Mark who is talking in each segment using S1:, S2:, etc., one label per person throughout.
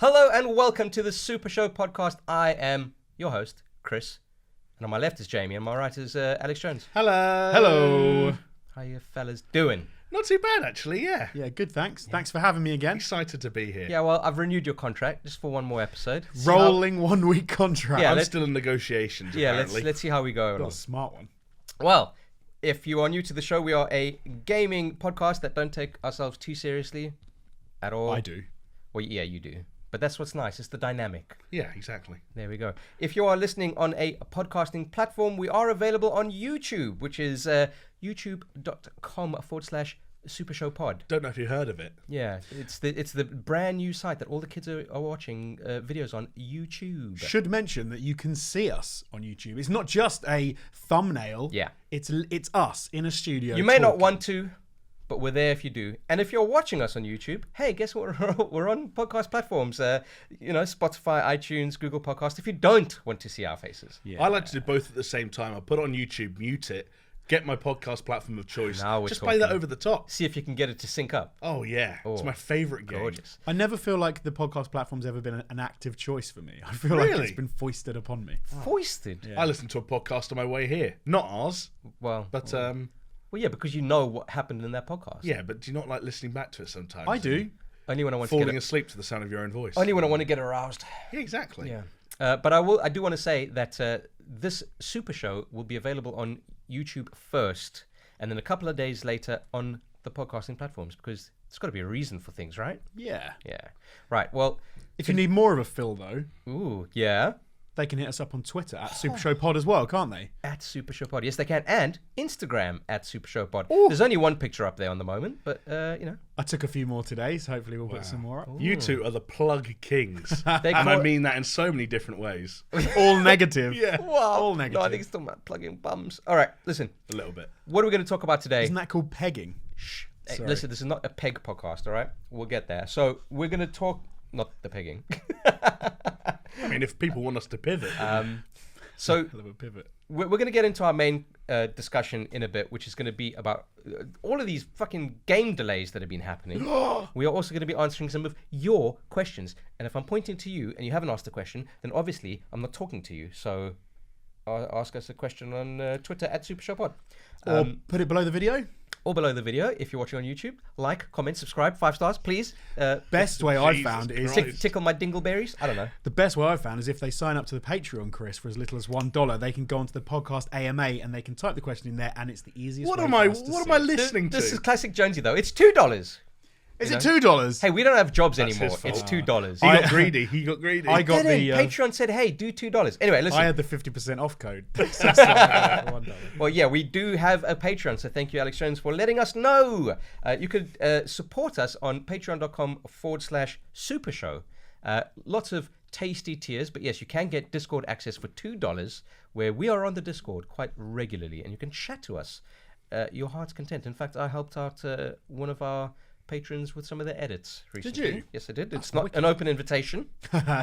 S1: Hello and welcome to the SuperShow podcast. I am your host, Chris. And on my left is Jamie, and my right is Alex Jones.
S2: Hello.
S3: Hello.
S1: How you fellas doing?
S2: Not too bad, actually, yeah.
S3: Yeah, good, thanks. Thanks for having me again.
S2: Excited to be here.
S1: Yeah, well, I've renewed your contract just for one more episode.
S3: Rolling 1 week contract.
S1: Yeah,
S2: I'm still in negotiations, apparently.
S1: let's see how we go.
S3: Got a smart one.
S1: Well, if you are new to the show, we are a gaming podcast that don't take ourselves too seriously at all.
S3: I do.
S1: Well, yeah, you do. But that's what's nice. It's the dynamic.
S2: Yeah, exactly.
S1: There we go. If you are listening on a podcasting platform, we are available on YouTube, which is youtube.com/SuperShowPod.
S2: Don't know if you heard of it.
S1: Yeah, it's the brand new site that all the kids are watching videos on YouTube.
S3: Should mention that you can see us on YouTube. It's not just a thumbnail.
S1: Yeah.
S3: It's us in a studio.
S1: You may not
S3: talking.
S1: want to, but we're there if you do. And if you're watching us on YouTube, hey, guess what? We're on podcast platforms. Spotify, iTunes, Google Podcast. If you don't want to see our faces.
S3: Yeah.
S2: I like to do both at the same time. I put it on YouTube, mute it, get my podcast platform of choice.
S1: Now we're
S2: just play that
S1: talking.
S2: over the top.
S1: See if you can get it to sync up.
S2: Oh, yeah. It's my favourite game.
S1: Gorgeous.
S3: I never feel like the podcast platform's ever been an active choice for me. I feel like
S2: Really?
S3: it's been foisted upon me.
S1: Foisted.
S3: Yeah.
S2: I listened to a podcast on my way here. Not ours,
S1: Well,
S2: but...
S1: yeah, because you know what happened in that podcast.
S2: yeah, but do you not like listening back to it sometimes?
S3: I do.
S1: Only when I want
S2: Falling
S1: to get
S2: asleep to the sound of your own voice.
S1: only when I want to get aroused.
S2: Yeah, exactly.
S1: Yeah. But I do want to say that this Super Show will be available on YouTube first, and then a couple of days later on the podcasting platforms, because there's got to be a reason for things, right?
S3: Yeah.
S1: Yeah. Right. Well.
S3: If you need more of a fill, though,
S1: Ooh. Yeah.
S3: they can hit us up on Twitter at SuperShowPod as well, can't they?
S1: At SuperShowPod. Yes, they can. And Instagram at SuperShowPod.
S3: Ooh.
S1: There's only one picture up there on the moment, but,
S3: I took a few more today, so hopefully we'll put some more up.
S2: You two are the plug kings.
S1: They
S2: And
S1: call
S2: I
S1: it-
S2: mean that in so many different ways.
S3: All negative.
S2: Yeah.
S1: Wow.
S3: All
S1: No,
S3: negative.
S1: I think it's talking about plugging bums. All right, listen.
S2: A little bit.
S1: What are we going to talk about today?
S3: Isn't that called pegging?
S1: Shh. Hey,
S3: Sorry.
S1: listen, this is not a peg podcast, all right? We'll get there. So we're going to talk... Not the pegging.
S2: I mean, if people want us to pivot.
S1: So
S3: Hell of a pivot.
S1: we're going to get into our main discussion in a bit, which is going to be about all of these fucking game delays that have been happening. We are also going to be answering some of your questions. And if I'm pointing to you and you haven't asked a question, then obviously I'm not talking to you. So ask us a question on Twitter at SuperShowPod.
S3: Or put it below the video.
S1: Or below the video if you're watching on YouTube. Like, comment, subscribe, 5 stars, please.
S3: Best way I've
S2: Jesus
S3: found is
S2: Christ.
S1: Tickle my dingleberries. I don't know.
S3: the best way I've found is if they sign up to the Patreon, Chris, for as little as $1, they can go onto the podcast AMA and they can type the question in there, and it's the easiest.
S2: What
S3: way
S2: am
S3: for
S2: I?
S3: us to
S2: What
S3: see
S2: am I
S3: it.
S2: listening to?
S1: This is classic Jonesy, though. It's $2.
S3: Is
S1: you
S3: it
S1: know?
S3: $2?
S1: Hey, we don't have jobs
S2: That's
S1: anymore.
S2: his fault.
S1: It's $2.
S2: He got greedy. He got greedy.
S3: I got
S1: Get in.
S3: the.
S1: Patreon said, hey, do $2. Anyway, listen.
S3: I had the 50% off code. So that's why I got the $1.
S1: Well, yeah, we do have a Patreon, so thank you, Alex Jones, for letting us know. You could support us on patreon.com/SuperShow. Lots of tasty tiers, but yes, you can get Discord access for $2, where we are on the Discord quite regularly, and you can chat to us. Your heart's content. In fact, I helped out one of our patrons with some of their edits recently.
S3: Did you?
S1: Yes, I did.
S3: That's
S1: It's not
S3: wicked.
S1: an open invitation,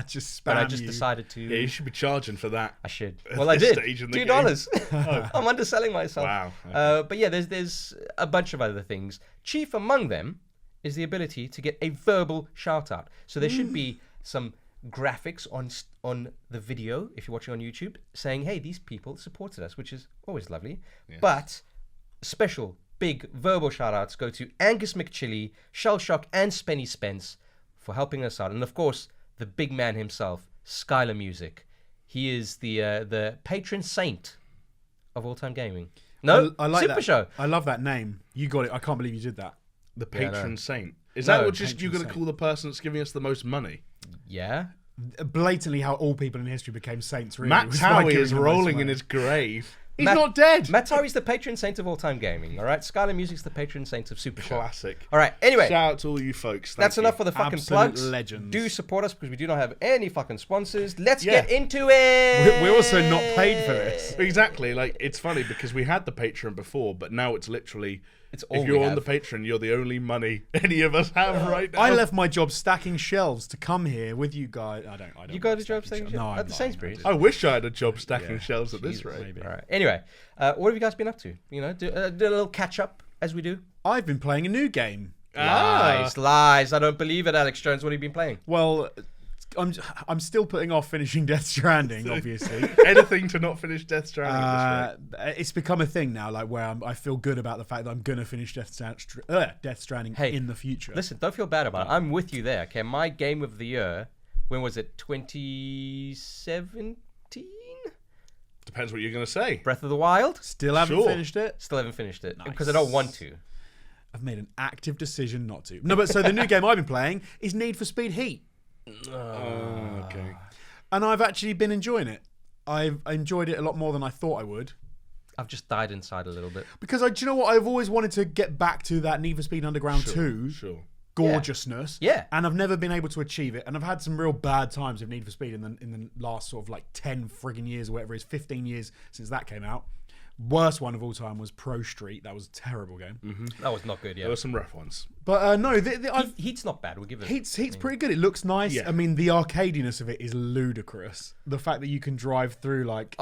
S3: Just spam
S1: but I just
S3: you.
S1: decided to.
S2: Yeah, you should be charging for that.
S1: I should.
S2: At
S1: Well, I
S2: this
S1: did.
S2: stage in the
S1: $2. I'm underselling myself.
S2: Wow.
S1: But yeah, there's a bunch of other things. Chief among them is the ability to get a verbal shout out. So there should be some graphics on the video if you're watching on YouTube saying, "Hey, these people supported us," which is always lovely. But special big verbal shout outs go to Angus McChilly, Shellshock, and Spenny Spence for helping us out, and of course the big man himself, Skylar Music. He is the patron saint of all-time gaming. No,
S3: I like
S1: Super
S3: that.
S1: Show.
S3: I love that name. You got it. I can't believe you did that.
S2: The
S1: Yeah, I know.
S2: patron saint. Is
S1: No,
S2: that what just you're
S3: patron
S2: going to
S3: saint.
S2: call the person that's giving us the most money?
S1: Yeah.
S3: Blatantly, how all people in history became saints. Really,
S2: Matt
S3: was by
S2: Towie
S3: giving
S2: is
S3: them most
S2: rolling in
S3: money.
S2: his grave. He's
S1: Matt-
S2: not dead.
S1: Matt Tari's the patron saint of all-time gaming. All right, Skylar Music's the patron saint of Super Show.
S2: Classic.
S1: All right. Anyway,
S2: Shout out to all you folks. Thank
S1: that's
S2: you.
S1: enough for the fucking
S3: Absolute
S1: plugs.
S3: legends.
S1: Do support us because we do not have any fucking sponsors. Let's
S2: Yeah.
S1: get into it.
S3: We're also not paid for this.
S2: Exactly. Like, it's funny because we had the Patreon before, but now it's literally...
S1: It's all
S2: if you're
S1: we
S2: on
S1: have.
S2: the Patreon, you're the only money any of us have right now.
S3: I left my job stacking shelves to come here with you guys. I don't.
S1: You got
S3: like
S1: a job stacking
S3: shelves.
S1: shelves?
S3: No,
S1: At
S3: I'm
S1: the
S3: lying,
S1: Sainsbury's?
S3: I
S2: I wish I had a job stacking
S3: Yeah.
S2: shelves at this
S3: Jesus,
S2: rate.
S3: maybe.
S1: All right. Anyway, what have you guys been up to? You know, do a little catch up as we do.
S3: I've been playing a new game.
S1: Lies. I don't believe it, Alex Jones. What have you been playing?
S3: Well, I'm still putting off finishing Death Stranding, obviously.
S2: Anything to not finish Death Stranding at this rate.
S3: It's become a thing now, like where I feel good about the fact that I'm gonna finish Death Stranding in the future.
S1: Listen, don't feel bad about it. I'm with you there. Okay, my game of the year. When was it? 2017.
S2: Depends what you're going to say.
S1: Breath of the Wild.
S3: Still haven't finished it.
S1: Still haven't finished it
S3: Nice.
S1: because I don't want to.
S3: I've made an active decision not to. No, but so the new game I've been playing is Need for Speed Heat.
S2: Okay.
S3: And I've actually been enjoying it. I've enjoyed it a lot more than I thought I would.
S1: I've just died inside a little bit.
S3: Because do you know what? I've always wanted to get back to that Need for Speed Underground 2 gorgeousness.
S1: Yeah.
S3: And I've never been able to achieve it. And I've had some real bad times with Need for Speed in the last sort of like 10 friggin' years or whatever it is, 15 years since that came out. Worst one of all time was Pro Street. That was a terrible game.
S2: Mm-hmm.
S1: That was not good, yeah.
S2: There were some rough ones.
S3: But no,
S1: Heat's not bad. We'll give it.
S3: Heat's pretty good. It looks nice.
S2: Yeah.
S3: I mean, the arcadiness of it is ludicrous. The fact that you can drive through like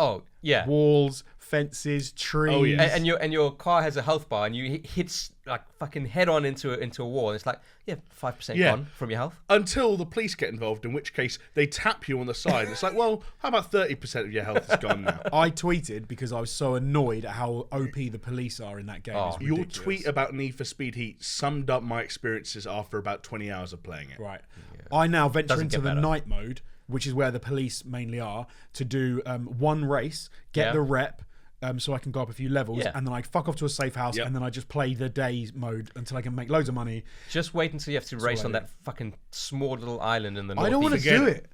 S3: walls, fences, trees.
S2: Oh, yeah.
S1: And your car has a health bar, and you hits like fucking head on into a wall. And it's like 5% gone from your health
S2: until the police get involved. In which case they tap you on the side. It's like, well, how about 30% of your health is gone now?
S3: I tweeted because I was so annoyed at how OP the police are in that game. It's
S2: Your
S3: ridiculous.
S2: tweet about Need for Speed Heat summed up my experiences after about 20 hours of playing it.
S3: Right. Yeah. I now venture
S1: Doesn't
S3: into
S1: get
S3: the
S1: better.
S3: night mode, which is where the police mainly are, to do one race, get the rep, so I can go up a few levels, and then I fuck off to a safe house, and then I just play the day mode until I can make loads of money.
S1: Just wait until you have to race on that fucking small little island in the north.
S3: I don't want to do it.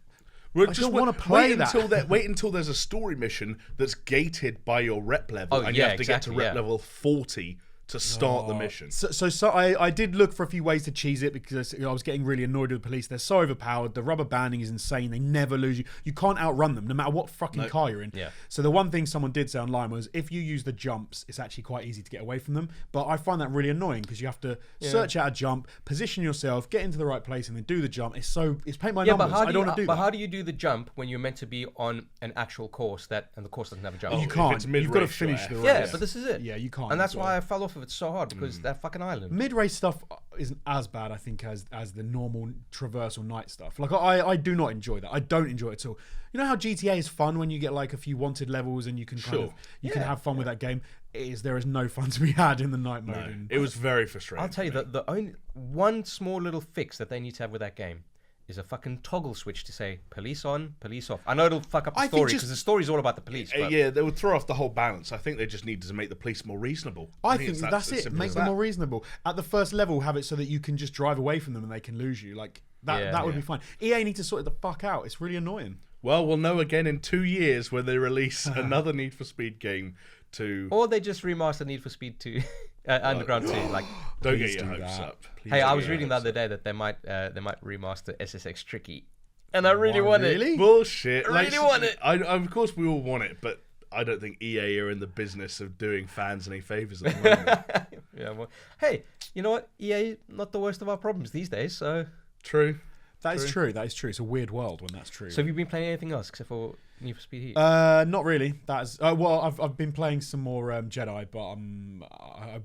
S2: Well,
S3: I
S2: just
S3: don't want to play that.
S2: Wait until there's a story mission that's gated by your rep level, and you have to get to rep level 40 to start the mission.
S3: So I did look for a few ways to cheese it because I was getting really annoyed with the police. They're so overpowered. The rubber banding is insane. They never lose you. You can't outrun them no matter what fucking car you're in.
S1: Yeah.
S3: So the one thing someone did say online was if you use the jumps, it's actually quite easy to get away from them. But I find that really annoying because you have to search out a jump, position yourself, get into the right place, and then do the jump. It's paint by numbers. I don't want to do that.
S1: But how do you do the jump when you're meant to be on an actual course and the course doesn't have a jump?
S3: You can't. You've got to finish the race.
S1: Yeah, but this is it.
S3: Yeah, you can't.
S1: And that's why I fell off of it so hard because that fucking island.
S3: Mid-race stuff isn't as bad, I think, as the normal traversal night stuff. Like I do not enjoy that. I don't enjoy it at all. You know how GTA is fun when you get like a few wanted levels and you can kind of can have fun with that game. There is no fun to be had in the night mode.
S2: It was very frustrating.
S1: I'll tell you that the only one small little fix that they need to have with that game is a fucking toggle switch to say police on, police off. I know it'll fuck up the story because the story's all about the police. But
S2: yeah, they would throw off the whole balance. I think they just needed to make the police more reasonable.
S3: I think that's it. Make them more reasonable. At the first level, have it so that you can just drive away from them and they can lose you. Like that would be fine. EA need to sort it the fuck out. It's really annoying.
S2: Well, we'll know again in 2 years when they release another Need for Speed game
S1: or they just remaster Need for Speed 2, Underground 2. Like,
S2: don't get your hopes up.
S1: Hey, I was reading the other day that they might remaster SSX Tricky, and I really want it.
S2: Bullshit.
S1: I really want it.
S2: Of course, we all want it, but I don't think EA are in the business of doing fans any favors at the moment.
S1: Yeah. Well, hey, you know what? EA not the worst of our problems these days. So
S2: true.
S3: That is true. That is true. It's a weird world when that's true.
S1: So have you been playing anything else except for Need for Speed Heat?
S3: Not really. That's well, I've been playing some more Jedi, but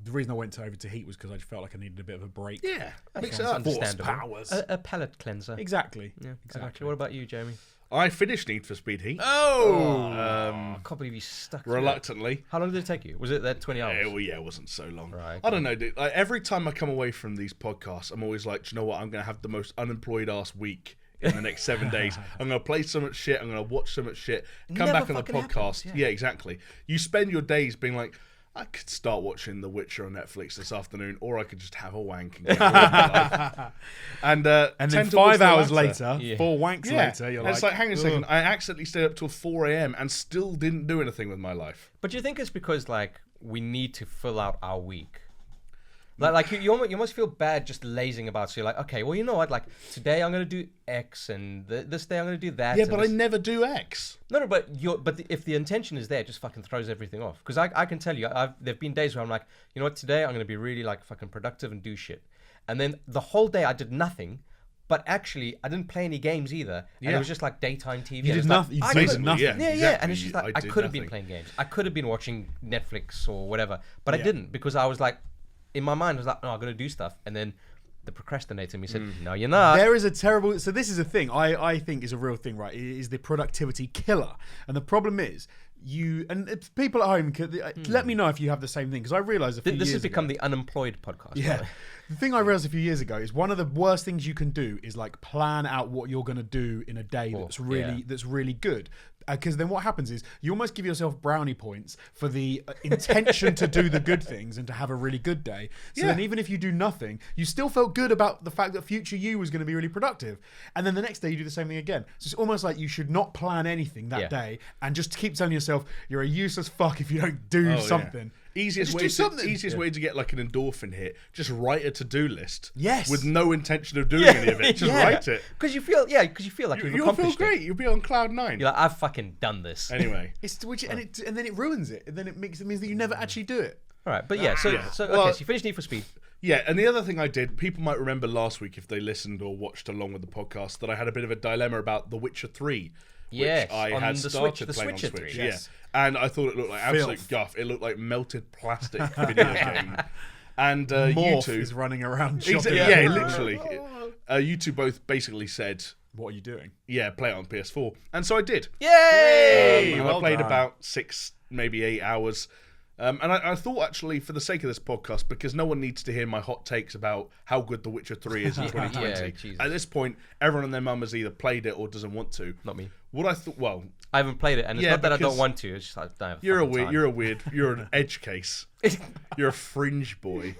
S3: the reason I went over to Heat was because I just felt like I needed a bit of a break.
S2: Yeah, mix it up.
S1: Force powers. A palate cleanser.
S3: Exactly.
S1: Yeah, exactly. What about you, Jamie?
S2: I finished Need for Speed Heat.
S1: I can't believe you stuck to
S2: reluctantly.
S1: It. How long did it take you? Was it that 20 hours?
S2: It wasn't so long.
S1: Right.
S2: I don't know, dude. Like, every time I come away from these podcasts, I'm always like, do you know what? I'm going to have the most unemployed ass week in the next 7 days. I'm going to play so much shit. I'm going to watch so much shit. Come back on the podcast.
S1: Happens,
S2: yeah, exactly. You spend your days being like, I could start watching The Witcher on Netflix this afternoon, or I could just have a wank and get on with my life. And
S3: then 5 hours later, 4 wanks later, you're
S2: like... It's like, hang on a second, I accidentally stayed up till 4 a.m. and still didn't do anything with my life.
S1: But do you think it's because, like, we need to fill out our week? Like you almost feel bad just lazing about. So you're like, okay, well, you know what? Like, today I'm going to do X, and this day I'm going to do that.
S2: Yeah, but I never do X.
S1: No, but if the intention is there, it just fucking throws everything off. Because I can tell you, there've been days where I'm like, you know what? Today I'm going to be really like fucking productive and do shit. And then the whole day I did nothing. But actually, I didn't play any games either. And it was just like daytime TV.
S3: You did nothing.
S1: Like,
S3: you did nothing.
S1: Yeah,
S2: exactly.
S1: And it's just like, I could have been playing games. I could have been watching Netflix or whatever. But I didn't because I was like, in my mind, I was like, no, I'm going to do stuff. And then the procrastinator in me said, no, you're not.
S3: There is a terrible... So this is a thing I think is a real thing, right? It is the productivity killer. And the problem is, people at home, let me know if you have the same thing, because I realised
S1: This has become the unemployed podcast.
S3: Yeah. The thing I realised a few years ago is one of the worst things you can do is like plan out what you're going to do in a day that's really good. Because then what happens is you almost give yourself brownie points for the intention to do the good things and to have a really good day. So then even if you do nothing, you still felt good about the fact that future you was going to be really productive. And then the next day you do the same thing again. So it's almost like you should not plan anything that day and just keep telling yourself you're a useless fuck if you don't do something.
S2: Easiest way to get like an endorphin hit, just write a to-do list.
S3: Yes.
S2: With no intention of doing any of it. Just write it.
S1: Because you feel like you've accomplished
S2: feel great. You'll be on cloud 9.
S1: You're like, I've fucking done this.
S2: Anyway.
S3: And then it ruins it. And then it means that you never actually do it.
S1: All right, but so you finished Need for Speed.
S2: Yeah, and the other thing I did, people might remember last week if they listened or watched along with the podcast, that I had a bit of a dilemma about The Witcher 3.
S1: Yes,
S2: which I
S1: on
S2: had
S1: the
S2: started
S1: Switch,
S2: playing on
S1: the
S2: Switch.
S1: Switcher 3.
S2: Yes. And I thought it looked like absolute guff. It looked like melted plastic video game. And you two
S3: is running around.
S2: Literally. You two both basically said,
S3: "What are you doing?"
S2: Yeah, play it on PS4, and so I did.
S1: Yay!
S2: I played about 6, maybe 8 hours. And I thought, actually, for the sake of this podcast, because no one needs to hear my hot takes about how good The Witcher 3 is in 2020. At this point, everyone and their mum has either played it or doesn't want to.
S1: Not me.
S2: What I thought, well...
S1: I haven't played it, and it's not that I don't want to. It's just I don't have
S2: You're an edge case. You're a fringe boy.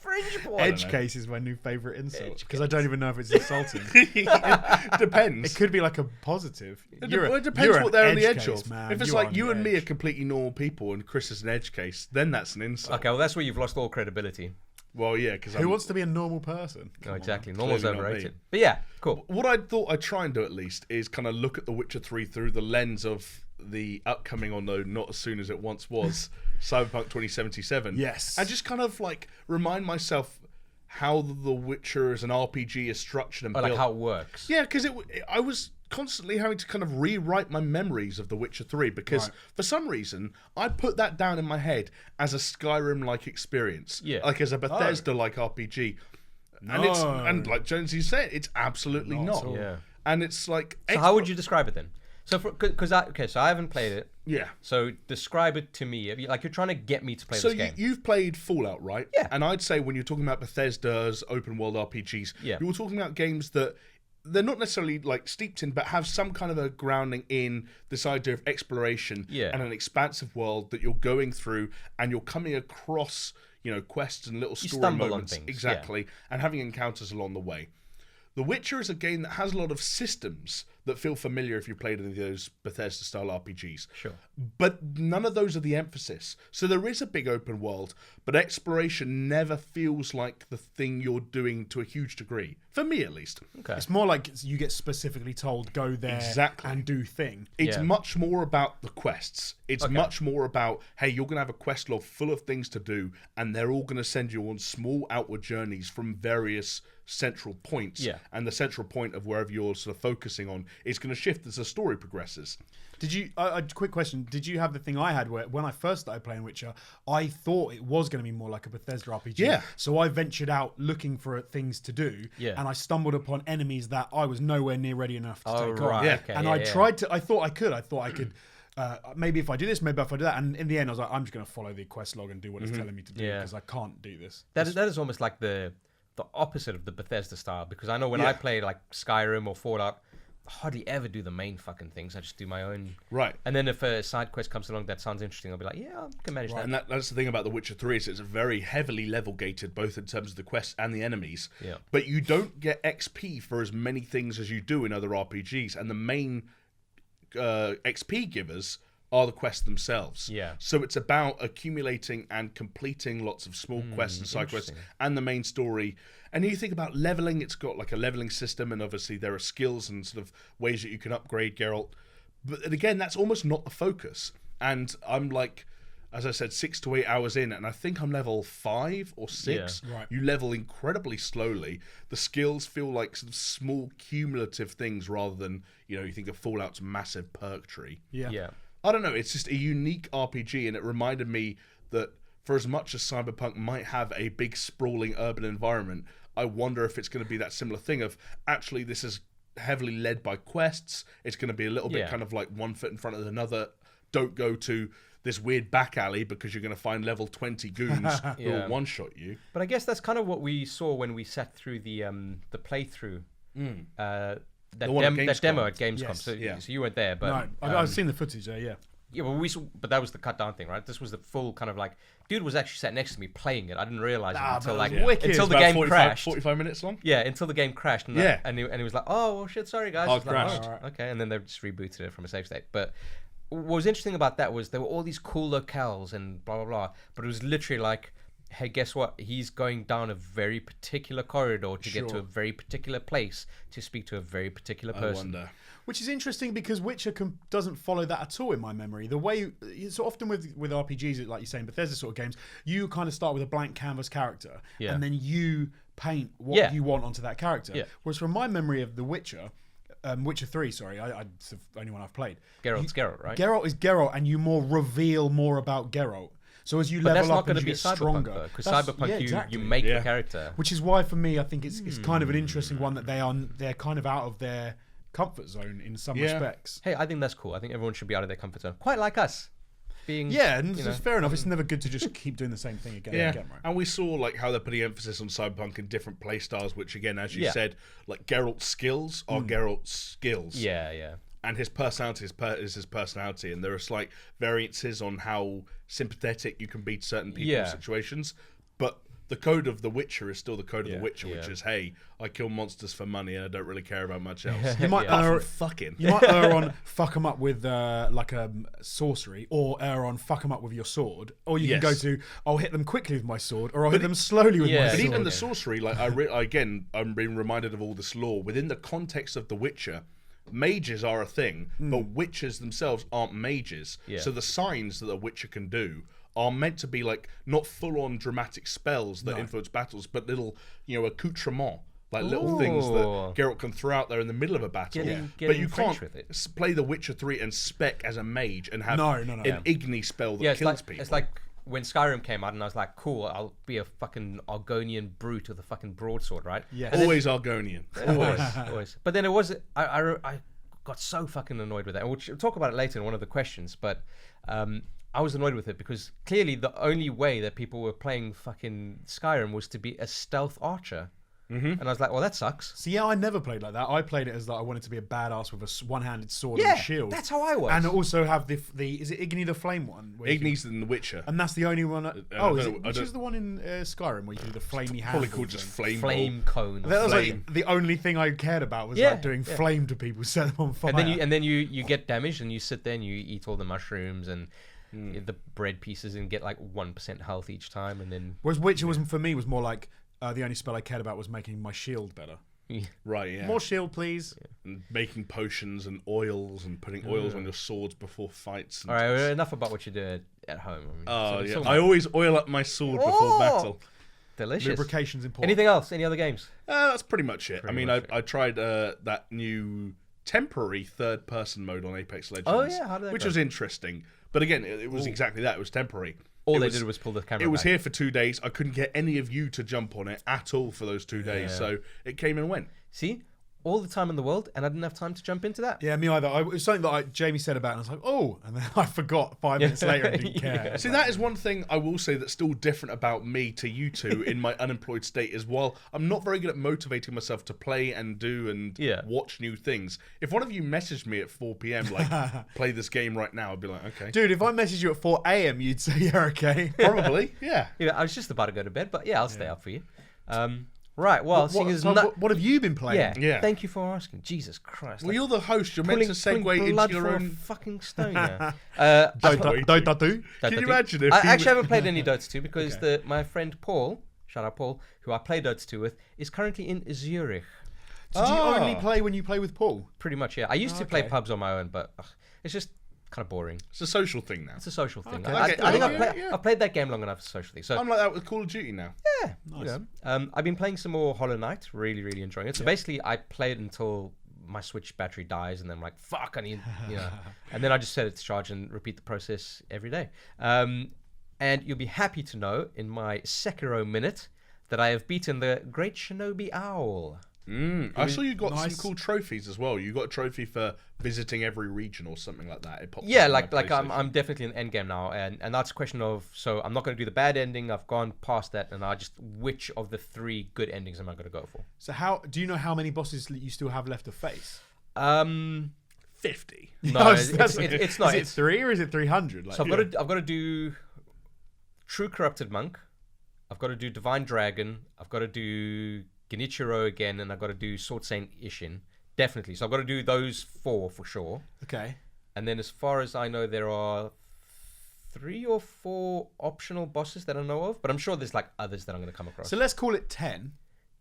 S1: Fringe boy.
S3: Edge case is my new favourite insult, because I don't even know if it's insulting.
S2: It depends.
S3: It could be like a positive.
S2: It depends what they're on the edge
S3: case,
S2: of.
S3: Man.
S2: If it's like you and me are completely normal people and Chris is an edge case, then that's an insult.
S1: Okay, well, that's where you've lost all credibility.
S2: Well, yeah, because
S3: who wants to be a normal person?
S1: No, exactly. Normal's
S2: Clearly not
S1: overrated.
S2: me.
S1: But yeah, cool.
S2: What I thought I'd try and do at least is kind of look at The Witcher 3 through the lens of the upcoming, or no, not as soon as it once was, Cyberpunk 2077.
S3: Yes.
S2: And just kind of like remind myself how The Witcher as an RPG is structured and built.
S1: Like how it works.
S2: Yeah, because I was constantly having to kind of rewrite my memories of The Witcher 3 because for some reason I put that down in my head as a Skyrim-like experience, like as a Bethesda-like RPG, and like Jonesy said, it's absolutely not.
S1: Yeah.
S2: And it's like,
S1: so how would you describe it then? So so I haven't played it.
S2: Yeah.
S1: So describe it to me. Like you're trying to get me to play this game.
S2: So you've played Fallout, right?
S1: Yeah.
S2: And I'd say when you're talking about Bethesda's open world RPGs, you're talking about games that they're not necessarily like steeped in, but have some kind of a grounding in this idea of exploration and an expansive world that you're going through, and you're coming across, quests and little story moments,
S1: on things,
S2: exactly, and having encounters along the way. The Witcher is a game that has a lot of systems that feel familiar if you played any of those Bethesda-style RPGs.
S1: Sure.
S2: But none of those are the emphasis. So there is a big open world, but exploration never feels like the thing you're doing to a huge degree. For me, at least.
S1: Okay.
S3: It's more like you get specifically told, go there and do thing.
S2: It's much more about the quests. It's much more about, hey, you're going to have a quest log full of things to do, and they're all going to send you on small outward journeys from various central points.
S3: Yeah.
S2: And the central point of wherever you're sort of focusing on is going to shift as the story progresses.
S3: Did you? A quick question. Did you have the thing I had where when I first started playing Witcher, I thought it was going to be more like a Bethesda RPG.
S2: Yeah.
S3: So I ventured out looking for things to do.
S1: Yeah.
S3: And I stumbled upon enemies that I was nowhere near ready enough to take on.
S2: Yeah.
S1: Okay,
S3: and I tried to. I thought I could. Maybe if I do this, maybe if I do that. And in the end, I was like, I'm just going to follow the quest log and do what it's telling me to do because I can't do this.
S1: That is almost like the opposite of the Bethesda style, because I know when I play like Skyrim or Fallout, I hardly ever do the main fucking things. I just do my own.
S2: Right.
S1: And then if a side quest comes along that sounds interesting, I'll be like, yeah, I can manage that.
S2: And that's the thing about The Witcher 3 is it's very heavily level gated, both in terms of the quests and the enemies.
S1: Yeah.
S2: But you don't get XP for as many things as you do in other RPGs, and the main XP givers are the quests themselves.
S1: Yeah.
S2: So it's about accumulating and completing lots of small quests and side quests and the main story. And you think about leveling, it's got like a leveling system, and obviously there are skills and sort of ways that you can upgrade Geralt. But again, that's almost not the focus. And I'm like, as I said, 6 to 8 hours in, and I think I'm level 5 or 6.
S3: Yeah. Right.
S2: You level incredibly slowly. The skills feel like sort of small cumulative things rather than, you think of Fallout's massive perk tree.
S1: Yeah.
S2: I don't know, it's just a unique RPG, and it reminded me that for as much as Cyberpunk might have a big sprawling urban environment, I wonder if it's going to be that similar thing of actually this is heavily led by quests. It's going to be a little bit kind of like one foot in front of another. Don't go to this weird back alley because you're going to find level 20 goons who will one-shot you.
S1: But I guess that's kind of what we saw when we sat through the playthrough. That demo at Gamescom.
S3: Yes.
S1: So you weren't there, but
S3: no, I've seen the footage there. Yeah.
S1: Yeah, well, but that was the cut down thing, right? This was the full kind of like, dude was actually sat next to me playing it. I didn't realize it until until the game
S2: 45 minutes long.
S1: Yeah, until the game crashed. And and he was like, "Oh well, shit, sorry guys."
S2: Crashed.
S1: Like, okay, and then they just rebooted it from a save state. But what was interesting about that was there were all these cool locales and blah blah blah. But it was literally like, hey, guess what? He's going down a very particular corridor to get to a very particular place to speak to a very particular person.
S2: I wonder.
S3: Which is interesting because Witcher doesn't follow that at all in my memory. The way so often with RPGs, like you're saying, Bethesda sort of games, you kind of start with a blank canvas character, and then you paint what you want onto that character. Yeah. Whereas from my memory of The Witcher, Witcher 3, sorry, it's the only one I've played.
S1: Geralt's Geralt, right?
S3: Geralt is Geralt, and you reveal more about Geralt. So as you level up and you get stronger,
S1: because Cyberpunk you make the character,
S3: which is why for me I think it's kind of an interesting one that they're kind of out of their comfort zone in some respects.
S1: Hey, I think that's cool. I think everyone should be out of their comfort zone, quite like us. Being
S3: and it's fair enough. It's never good to just keep doing the same thing again and again, right?
S2: And we saw like how they're putting emphasis on Cyberpunk in different play styles, which again, as you said, like Geralt's skills are Geralt's skills.
S1: Yeah.
S2: And his personality is his personality, and there are slight variances on how sympathetic you can be to certain people's situations. But the code of The Witcher is still the code of The Witcher, which is, hey, I kill monsters for money and I don't really care about much else.
S3: You might err on fuck them up with like a sorcery, or err on fuck them up with your sword, or you can go to I'll hit them quickly with my sword, or I'll hit them slowly with my sword.
S2: But even the sorcery, like I'm being reminded of all this lore within the context of The Witcher. Mages are a thing, but witches themselves aren't mages. So the signs that a witcher can do are meant to be like not full-on dramatic spells that influence battles, but little, accoutrements, like little things that Geralt can throw out there in the middle of a battle. But you can't play The Witcher 3 and spec as a mage and have an Igni spell that kills people.
S1: It's like when Skyrim came out, and I was like, cool, I'll be a fucking Argonian brute with a fucking broadsword, right?
S3: Yeah.
S2: Always Argonian.
S1: Always. But then it was, I got so fucking annoyed with that. We'll talk about it later in one of the questions, but I was annoyed with it because clearly the only way that people were playing fucking Skyrim was to be a stealth archer. And I was like, well, that sucks.
S3: So I never played like that. I played it as like I wanted to be a badass with a one-handed sword and a shield.
S1: That's how I was.
S3: And also have the is it Igni the Flame one?
S2: Igni's in The Witcher.
S3: And that's the only one. Which is the one in Skyrim where you do the flamey hand?
S2: Probably called just
S1: flame cone.
S3: That was like the only thing I cared about was like doing flame to people, set them on fire.
S1: And then you get damaged and you sit there and you eat all the mushrooms and the bread pieces and get like 1% health each time. And then
S3: whereas Witcher was for me was more like. The only spell I cared about was making my shield better.
S2: Right, yeah.
S3: More shield, please.
S2: And making potions and oils and putting oils on your swords before fights. And
S1: all right, enough about what you do at home.
S2: I always oil up my sword before battle.
S1: Delicious.
S3: Lubrication's important.
S1: Anything else? Any other games?
S2: That's pretty much it. I tried that new temporary third-person mode on Apex Legends.
S1: Oh, yeah? How did that
S2: which
S1: go?
S2: was interesting. But again, it was exactly that. It was temporary.
S1: All they did was pull the camera
S2: It was
S1: back.
S2: here for 2 days. I couldn't get any of you to jump on it at all for those 2 days. So it came and went.
S1: See? All the time in the world, and I didn't have time to jump into that.
S3: Yeah, me either. It was something that Jamie said about it, and I was like, oh, and then I forgot 5 minutes later and didn't care.
S2: See, that is one thing I will say that's still different about me to you two in my unemployed state is while I'm not very good at motivating myself to play and do and watch new things, if one of you messaged me at 4 p.m. like, play this game right now, I'd be like, okay.
S3: Dude, if I messaged you at 4 a.m., you'd say you're okay.
S2: Probably, yeah.
S1: I was just about to go to bed, but I'll stay up for you. Right, well,
S3: what have you been playing?
S2: Yeah.
S1: Thank you for asking. Jesus Christ.
S2: Well, you're the host. You're meant to segue into your own
S1: fucking stone. Yeah.
S3: Can
S2: you imagine if
S1: I actually haven't played any Dota 2 because my friend Paul, shout out Paul, who I play Dota 2 with, is currently in Zurich.
S3: So do you only play when you play with Paul?
S1: Pretty much, yeah. I used to play pubs on my own, but it's just kind of boring.
S2: It's a social thing now.
S1: It's a social thing.
S3: Okay.
S1: I think I've played that game long enough for social thing. So
S2: I'm like that with Call of Duty now.
S1: Yeah,
S3: nice.
S1: I've been playing some more Hollow Knight. Really, really enjoying it. So basically, I play it until my Switch battery dies, and then I'm like, fuck, I need, and then I just set it to charge and repeat the process every day. And you'll be happy to know, in my Sekiro minute, that I have beaten the Great Shinobi Owl.
S2: I saw you got some cool trophies as well. You got a trophy for visiting every region or something like that. It popped
S1: Yeah,
S2: up on my
S1: I'm definitely in the end game now, and that's a question of, so I'm not going to do the bad ending. I've gone past that, and which of the 3 good endings am I going to go for?
S3: So do you know how many bosses you still have left to face?
S2: 50.
S1: No, it's not.
S3: Is it 3 or is it 300?
S1: So I've got to do True Corrupted Monk. I've got to do Divine Dragon. I've got to do Genichiro again, and I've got to do Sword Saint Ishin. Definitely. So I've got to do those 4 for sure.
S3: Okay.
S1: And then as far as I know, there are 3 or 4 optional bosses that I know of, but I'm sure there's like others that I'm going to come across.
S3: So let's call it 10.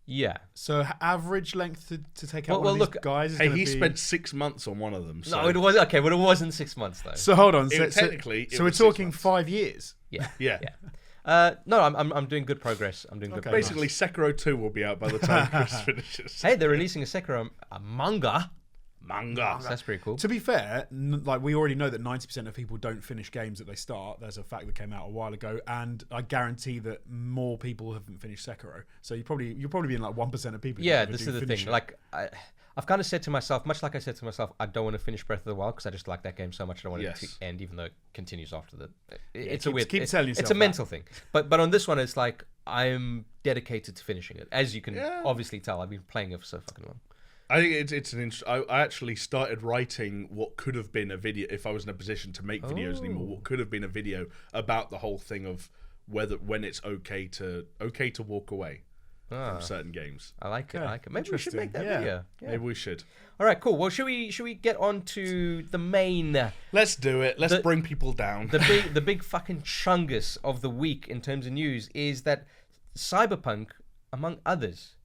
S1: Yeah.
S3: So average length to take out one of these guys is
S2: he spent 6 months on one of them. So.
S1: No, it was okay, but it wasn't 6 months though.
S3: So hold on.
S2: Technically,
S3: so we're talking 5 years.
S1: Yeah.
S2: Yeah.
S1: No, I'm doing good progress. I'm doing good progress.
S2: Basically, Sekiro 2 will be out by the time Chris finishes.
S1: Hey, they're releasing a Sekiro manga.
S2: Manga.
S1: That's pretty cool.
S3: To be fair, like we already know that 90% of people don't finish games that they start. There's a fact that came out a while ago, and I guarantee that more people haven't finished Sekiro. So you're probably being like 1% of people.
S1: Yeah, this is the thing. Like I've kind of said to myself, much like I said to myself, I don't want to finish Breath of the Wild because I just like that game so much. I don't want it to end, even though it continues after the. It's a weird.
S3: Keep telling yourself
S1: it's a mental thing. But on this one, it's like I'm dedicated to finishing it, as you can obviously tell. I've been playing it for so fucking long.
S2: I think it's an I actually started writing what could have been a video if I was in a position to make videos anymore. What could have been a video about the whole thing of when it's okay to walk away from certain games.
S1: I like it. I like it. Maybe we should make that video. Yeah.
S2: Maybe we should.
S1: All right, cool. Well, should we get on to the main?
S2: Let's do it. Let's bring people down.
S1: The big fucking chungus of the week in terms of news is that Cyberpunk, among others,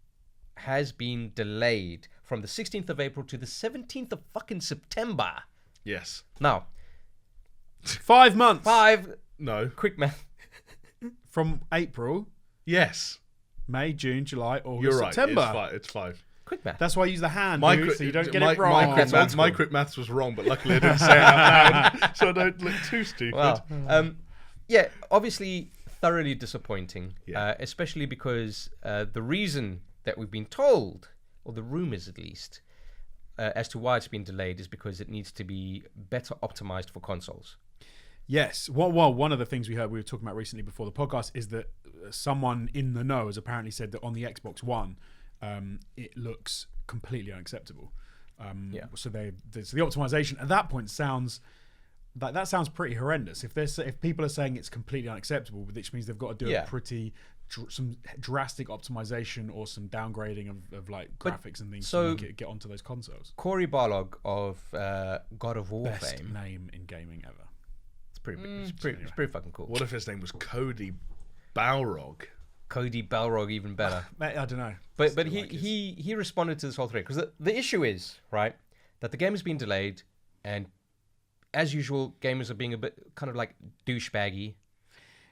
S1: has been delayed from the 16th of April to the 17th of fucking September.
S2: Yes.
S1: Now,
S3: 5 months.
S2: No.
S1: Quick math.
S3: From April,
S2: Yes.
S3: May, June, July, August,
S2: You're right.
S3: September.
S2: It's 5.
S1: Quick math.
S3: That's why I use the hand,
S2: My
S3: dude, so you don't get it wrong.
S2: My quick maths was wrong, but luckily I didn't say it out loud, so I don't look too stupid.
S1: Well, yeah, obviously thoroughly disappointing, especially because the reason that we've been told, or the rumors at least, as to why it's been delayed is because it needs to be better optimized for consoles.
S3: Yes. Well, one of the things we were talking about recently before the podcast is that someone in the know has apparently said that on the Xbox One, it looks completely unacceptable. So the optimization at that point sounds pretty horrendous. If people are saying it's completely unacceptable, which means they've got to do a pretty some drastic optimization or some downgrading of like graphics and things to make it get onto those consoles.
S1: Cory Barlog of God of War
S3: Best
S1: fame.
S3: name in gaming ever.
S1: It's pretty fucking cool.
S2: What if his name was Cody Balrog?
S1: Cody Balrog, even better.
S3: I don't know.
S1: But he responded to this whole thread because the issue is, right, that the game has been delayed, and as usual, gamers are being a bit kind of like douchebaggy.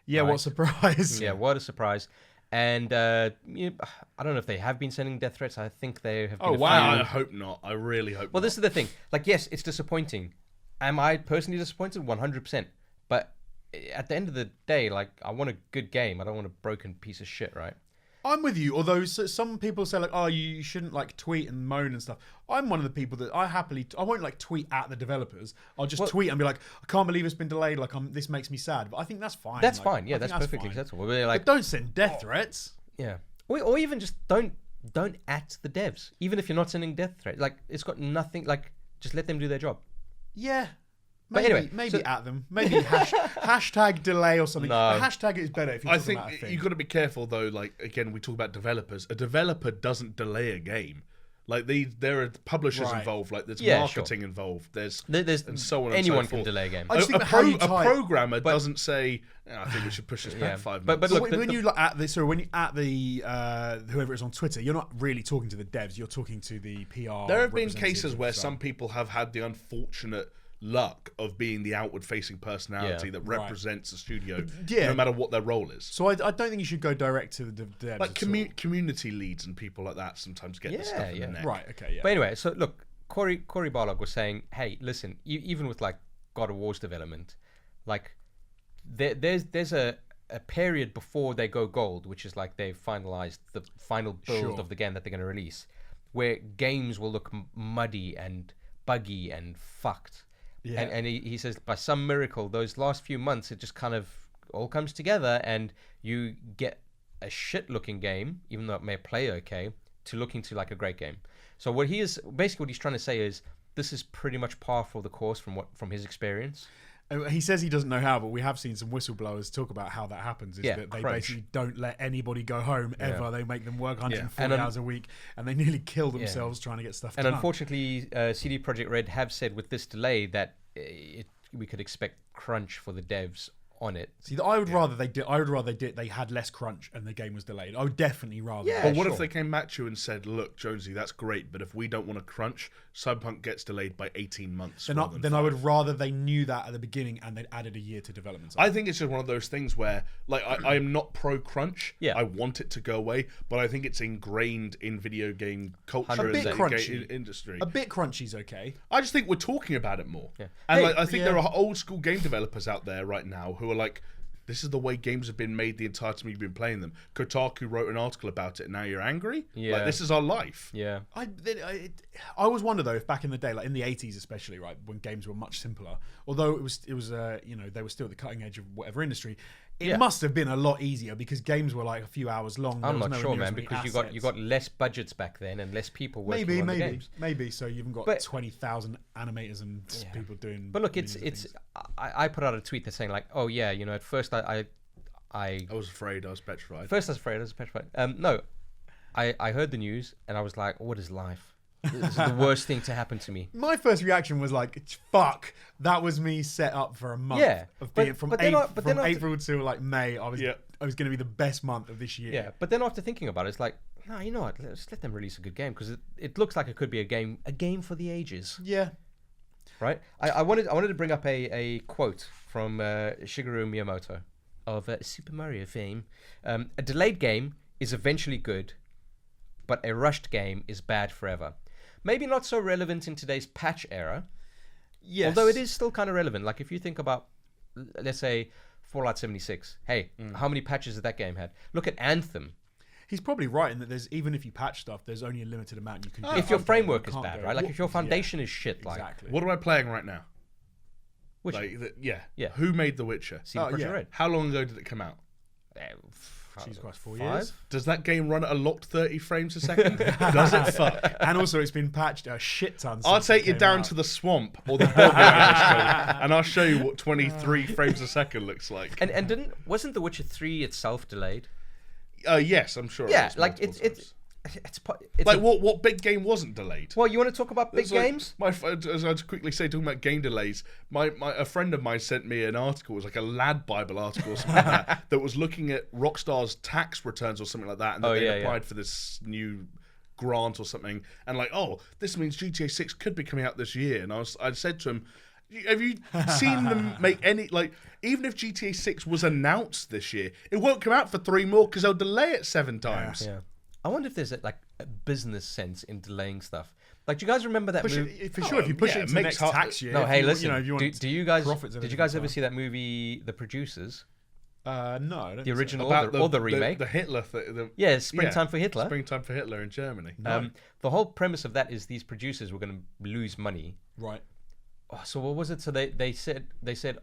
S3: Yeah,
S1: right?
S3: What surprise.
S1: Yeah, what a surprise. And I don't know if they have been sending death threats. I think they have been.
S2: Oh, wow. I hope not. I really hope not.
S1: Well, this is the thing. Like, yes, it's disappointing. Am I personally disappointed? 100%. But at the end of the day, like, I want a good game. I don't want a broken piece of shit, right?
S3: I'm with you, although some people say like, oh, you shouldn't like tweet and moan and stuff. I'm one of the people that I won't like tweet at the developers. I'll just tweet and be like, I can't believe it's been delayed. Like, this makes me sad. But I think that's fine.
S1: That's
S3: like,
S1: fine. Yeah, that's perfectly acceptable. Like,
S3: but don't send death threats.
S1: Yeah, or even just don't at the devs. Even if you're not sending death threats, like it's got nothing. Like, just let them do their job.
S3: Yeah.
S1: But anyway,
S3: maybe at them. Maybe hashtag delay or something.
S1: No.
S3: A hashtag is better if you're
S2: I
S3: talking
S2: think
S3: about a thing.
S2: you've got to be careful though. Like, again, we talk about developers. A developer doesn't delay a game. Like, there are publishers involved. Like, there's marketing involved. There's and so on.
S1: Anyone
S2: and so
S1: can
S2: forth.
S1: delay a game.
S2: A programmer doesn't say, I think we should push this back 5 months.
S1: But look,
S3: when you at the whoever is on Twitter, you're not really talking to the devs. You're talking to the PR.
S2: There have been cases where some people have had the unfortunate luck of being the outward-facing personality that represents a studio, no matter what their role is.
S3: So I don't think you should go direct to the devs.
S2: Like community leads and people like that sometimes get the stuff in the neck.
S3: Right. Okay. Yeah.
S1: But anyway, so look, Cory Barlog was saying, hey, listen, even with like God of War's development, like there's a a period before they go gold, which is like they've finalized the final build
S3: Sure.
S1: of the game that they're going to release, where games will look muddy and buggy and fucked.
S3: Yeah.
S1: And he says by some miracle, those last few months, it just kind of all comes together and you get a shit-looking game, even though it may play okay, to looking to like a great game. So what he's trying to say is this is pretty much par for the course from his experience.
S3: He says he doesn't know how, but we have seen some whistleblowers talk about how that happens. Is that they
S1: crunch.
S3: basically don't let anybody go home ever.
S1: Yeah.
S3: They make them work 140
S1: And
S3: hours a week, and they nearly kill themselves trying to get stuff
S1: And
S3: done.
S1: unfortunately, CD Projekt Red have said with this delay that we could expect crunch for the devs on it.
S3: See, I would rather they had less crunch and the game was delayed. I would definitely rather.
S1: Yeah.
S2: But what
S1: sure.
S2: if they came back to you and said, "Look, Jonesy, that's great, but if we don't want to crunch, Cyberpunk gets delayed by 18 months."
S3: Then I would rather they knew that at the beginning and they'd added a year to development.
S2: I think it's just one of those things where, like, I am not pro crunch.
S1: Yeah.
S2: I want it to go away, but I think it's ingrained in video game culture and
S3: bit
S2: the
S3: crunchy.
S2: industry.
S3: A bit crunchy's okay.
S2: I just think we're talking about it more.
S1: Yeah.
S2: And
S1: Hey,
S2: like, I think
S3: yeah.
S2: there are old school game developers out there right now who are like, this is the way games have been made the entire time you've been playing them. Kotaku wrote an article about it, and now you're angry?
S1: Yeah.
S2: Like, this is our life.
S1: Yeah.
S3: I always wonder though if back in the day, like in the 80s especially, right, when games were much simpler, although it was they were still at the cutting edge of whatever industry, it must have been a lot easier because games were like a few hours long.
S1: I'm not sure, man, because you got less budgets back then and less people working on the games.
S3: Maybe so you've got
S1: But-
S3: 20,000 animators and people doing.
S1: But look,
S3: millions of things.
S1: I put out a tweet that's saying like, oh yeah, at first I
S2: was afraid. I was petrified.
S1: First I was afraid, I was petrified. No, I heard the news and I was like, what is life? This is the worst thing to happen to me.
S3: My first reaction was like, "Fuck!" That was me set up for a month.
S1: Yeah,
S3: of
S1: but-
S3: being from
S1: but then
S3: April to like May. I was going to be the best month of this year.
S1: Yeah, but then after thinking about it, it's like, no, you know what? Let's let them release a good game because it looks like it could be a game for the ages,
S3: Yeah.
S1: right? I wanted to bring up a quote from Shigeru Miyamoto of Super Mario fame. A delayed game is eventually good, but a rushed game is bad forever. Maybe not so relevant in today's patch era,
S3: Yes.
S1: although it is still kind of relevant. Like if you think about, let's say, Fallout 76. Hey, how many patches has that game had? Look at Anthem.
S3: He's probably right in that there's even if you patch stuff, there's only a limited amount you can do.
S1: If your
S3: Okay,
S1: framework
S3: you
S1: is
S3: can't
S1: bad,
S3: go-
S1: right? Like if your foundation is shit, like
S3: Exactly.
S2: What am I playing right now?
S1: which
S2: Yeah.
S1: Yeah.
S2: Who made The Witcher?
S1: CD Projekt
S3: yeah.
S1: Red.
S2: How long ago did it come out?
S3: Jesus Christ, 4
S1: 5?
S3: years.
S2: Does that game run at a locked 30 frames a second? Does it fuck?
S3: And also, it's been patched a shit ton.
S2: I'll
S3: since
S2: take
S3: it
S2: you
S3: came
S2: down
S3: out.
S2: to the swamp or the bog, and I'll show you what 23 frames a second looks like.
S1: And wasn't The Witcher 3 itself delayed?
S2: Yes, I'm sure.
S1: Yeah,
S2: was
S1: like
S2: multiple
S1: it's
S2: times.
S1: it's
S2: like
S1: a-
S2: what big game wasn't delayed?
S1: Well, you want to talk about big
S2: It's like-
S1: games?
S2: As I quickly say, talking about game delays, a friend of mine sent me an article. It was like a Lad Bible article or something like that was looking at Rockstar's tax returns or something like that, and that they applied for this new grant or something, and like, oh, this means GTA 6 could be coming out this year. And I said to him, have you seen them make any, like, even if GTA 6 was announced this year, it won't come out for 3 more because they'll delay it 7 times.
S1: Yeah. I wonder if there's a business sense in delaying stuff. Like, do you guys remember that movie?
S3: For sure, if you push it
S2: it
S3: into the
S2: makes
S3: next tax year.
S1: No,
S3: if
S1: hey,
S3: you,
S1: listen.
S3: if you want
S1: Do you guys
S3: profits at a
S1: did you guys
S3: different
S1: ever
S3: time.
S1: see that movie, The Producers?
S3: No, I don't
S1: The
S3: think so.
S1: original
S2: About
S1: or the remake?
S2: the Hitler thing.
S1: Yeah, Springtime for Hitler.
S2: Springtime for Hitler in Germany.
S1: The whole premise of that is these producers were going to lose money.
S3: Right.
S1: Oh, so what was it? So they said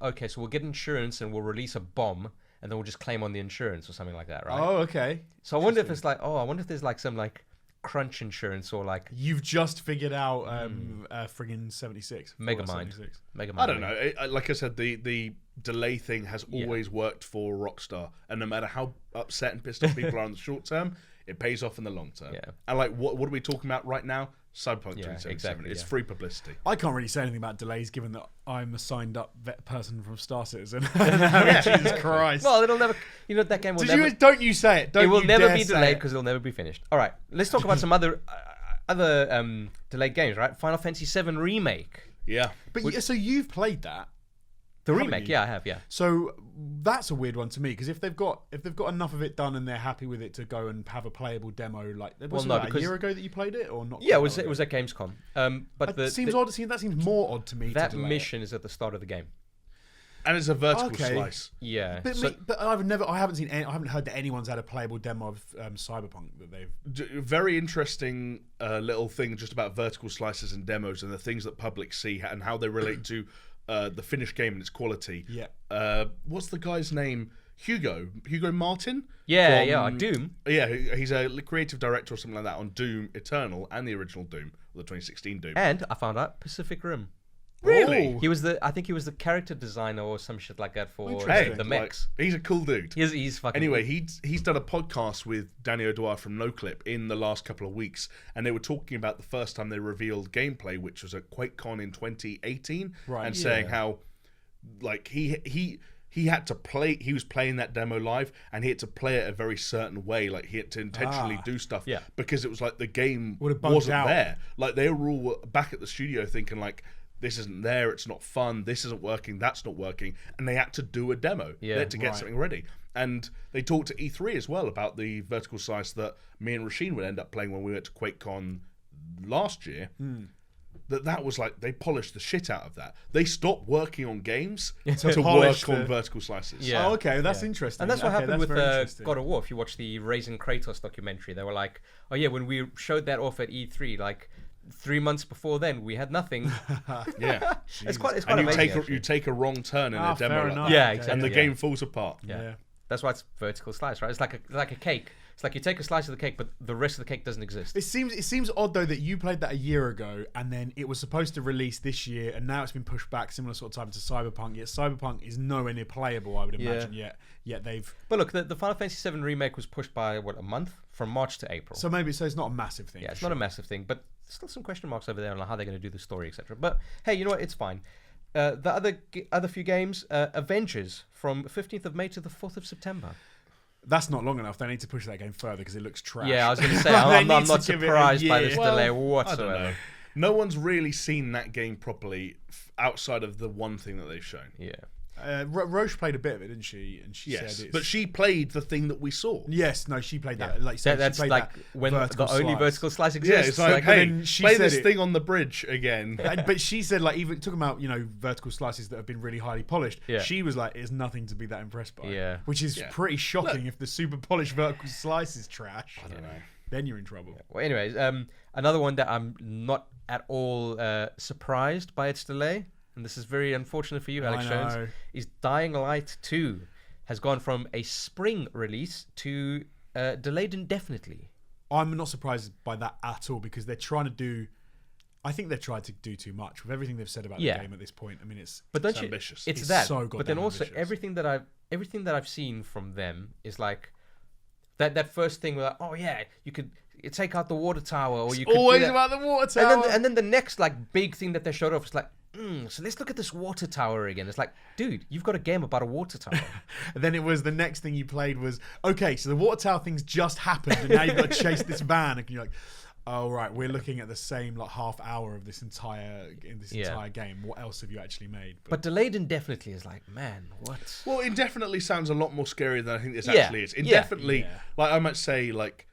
S1: okay, so we'll get insurance and we'll release a bomb and then we'll just claim on the insurance or something like that, right?
S3: Oh, okay.
S1: So I wonder if it's like, I wonder if there's like some like crunch insurance or like
S3: You've just figured out friggin' 76.
S1: Megamind.
S3: Fallout 76.
S1: Megamind.
S2: I don't know. Like I said, the delay thing has always worked for Rockstar, and no matter how upset and pissed off people are in the short term, it pays off in the long term.
S1: Yeah.
S2: And like, what are we talking about right now? Cyberpunk
S1: Yeah,
S2: 2077.
S1: exactly,
S2: It's
S1: yeah.
S2: free publicity.
S3: I can't really say anything about delays given that I'm a signed up vet person from Star Citizen. Jesus Christ.
S1: Well, it'll never. That game will never.
S3: Don't you say it. Don't
S1: It will
S3: you
S1: never
S3: dare
S1: be
S3: say
S1: delayed
S3: it.
S1: because it'll never be finished. All right, let's talk about some other delayed games. Right, Final Fantasy VII Remake.
S2: Yeah.
S3: But so you've played that.
S1: The
S3: Haven't
S1: remake,
S3: you?
S1: yeah, I have, yeah.
S3: So that's a weird one to me because if they've got enough of it done and they're happy with it to go and have a playable demo, like was
S1: no,
S3: it a
S1: because-
S3: year ago that you played it or not?
S1: Yeah,
S3: quite
S1: it was at Gamescom. But
S3: It seems odd. That seems more odd to me.
S1: that
S3: to delay it.
S1: mission is at the start of the game.
S2: And it's a vertical slice.
S1: Yeah.
S3: But I haven't heard that anyone's had a playable demo of Cyberpunk that they've.
S2: Very interesting little thing just about vertical slices and demos and the things that public see and how they relate to the finished game and its quality.
S3: Yeah.
S2: What's the guy's name? Hugo Martin.
S1: Yeah, Doom.
S2: Yeah, he's a creative director or something like that on Doom Eternal and the original Doom, the 2016 Doom.
S1: And I found out Pacific Rim.
S2: Really?
S1: I think he was the character designer or some shit like that for the mechs.
S2: He's a cool dude.
S1: He's fucking.
S2: Anyway, he's done a podcast with Danny O'Dwyer from NoClip in the last couple of weeks, and they were talking about the first time they revealed gameplay, which was at QuakeCon in 2018, and saying how, like he had to play. He was playing that demo live, and he had to play it a very certain way. Like he had to intentionally do stuff because it was like the game wasn't there. Like they were all back at the studio thinking like, this isn't there, it's not fun, this isn't working, that's not working, and they had to do a demo. They had to get something ready. And they talked to E3 as well about the vertical slice that me and Rasheen would end up playing when we went to QuakeCon last year. That was like, they polished the shit out of that. They stopped working on games to work on vertical slices.
S3: Oh, okay, that's interesting.
S1: And that's what happened with God of War. If you watch the Raising Kratos documentary, they were like, oh yeah, when we showed that off at E3, like 3 months before then, we had nothing. It's quite amazing.
S2: You take a wrong turn in a demo like that.
S1: Yeah, exactly.
S2: And the game falls apart.
S1: Yeah. That's why it's vertical slice, right? It's like a cake. It's like you take a slice of the cake, but the rest of the cake doesn't exist.
S3: It seems odd though that you played that a year ago, and then it was supposed to release this year, and now it's been pushed back similar sort of time to Cyberpunk. Yet Cyberpunk is nowhere near playable, I would imagine. Yet they've.
S1: But look, the Final Fantasy VII remake was pushed by a month, from March to April.
S3: So it's not a massive thing.
S1: Yeah, it's not a massive thing, but still some question marks over there on how they're going to do the story, etc. But hey, you know what? It's fine. The other few games, Avengers from 15th of May to the 4th of September.
S3: That's not long enough. They need to push that game further because it looks trash.
S1: Yeah, I was going to say, I'm not surprised by this delay whatsoever.
S2: I don't know. No one's really seen that game properly outside of the one thing that they've shown.
S1: Yeah.
S3: Roche played a bit of it, didn't she? And she said it's...
S2: but she played the thing that we saw.
S3: Yes, no, she played that. Like, so
S1: that's
S3: she
S1: like
S3: that
S1: when the only vertical slice exists.
S2: Yeah, it's like, hey,
S3: she
S2: play
S3: said
S2: this thing on the bridge again.
S3: But she said, like, even talking about vertical slices that have been really highly polished. Yeah. She was like, "It's nothing to be that impressed by."
S1: Yeah,
S3: which is pretty shocking. If the super polished vertical slice is trash,
S2: I don't know.
S3: Then you're in trouble.
S1: Yeah. Well, anyways, another one that I'm not at all surprised by its delay, and this is very unfortunate for you, Alex Jones, is Dying Light 2 has gone from a spring release to delayed indefinitely.
S3: I'm not surprised by that at all because they're trying to do... I think they've tried to do too much with everything they've said about the game at this point. I mean, it's
S2: ambitious.
S1: It's that.
S3: So
S1: but then also everything that I've seen from them is like that first thing where like, oh yeah, you could take out the water tower, or you could
S3: always about the water tower.
S1: And then the next like big thing that they showed off is like, so let's look at this water tower again. It's like, dude, you've got a game about a water tower.
S3: And then it was the next thing you played was, okay, so the water tower thing's just happened, and now you've got to chase this van, and you're like, oh right, we're looking at the same like half hour of this entire game. What else have you actually made?
S1: But delayed indefinitely is like, man, what?
S2: Well, indefinitely sounds a lot more scary than I think this actually is. Indefinitely, like I might say, like,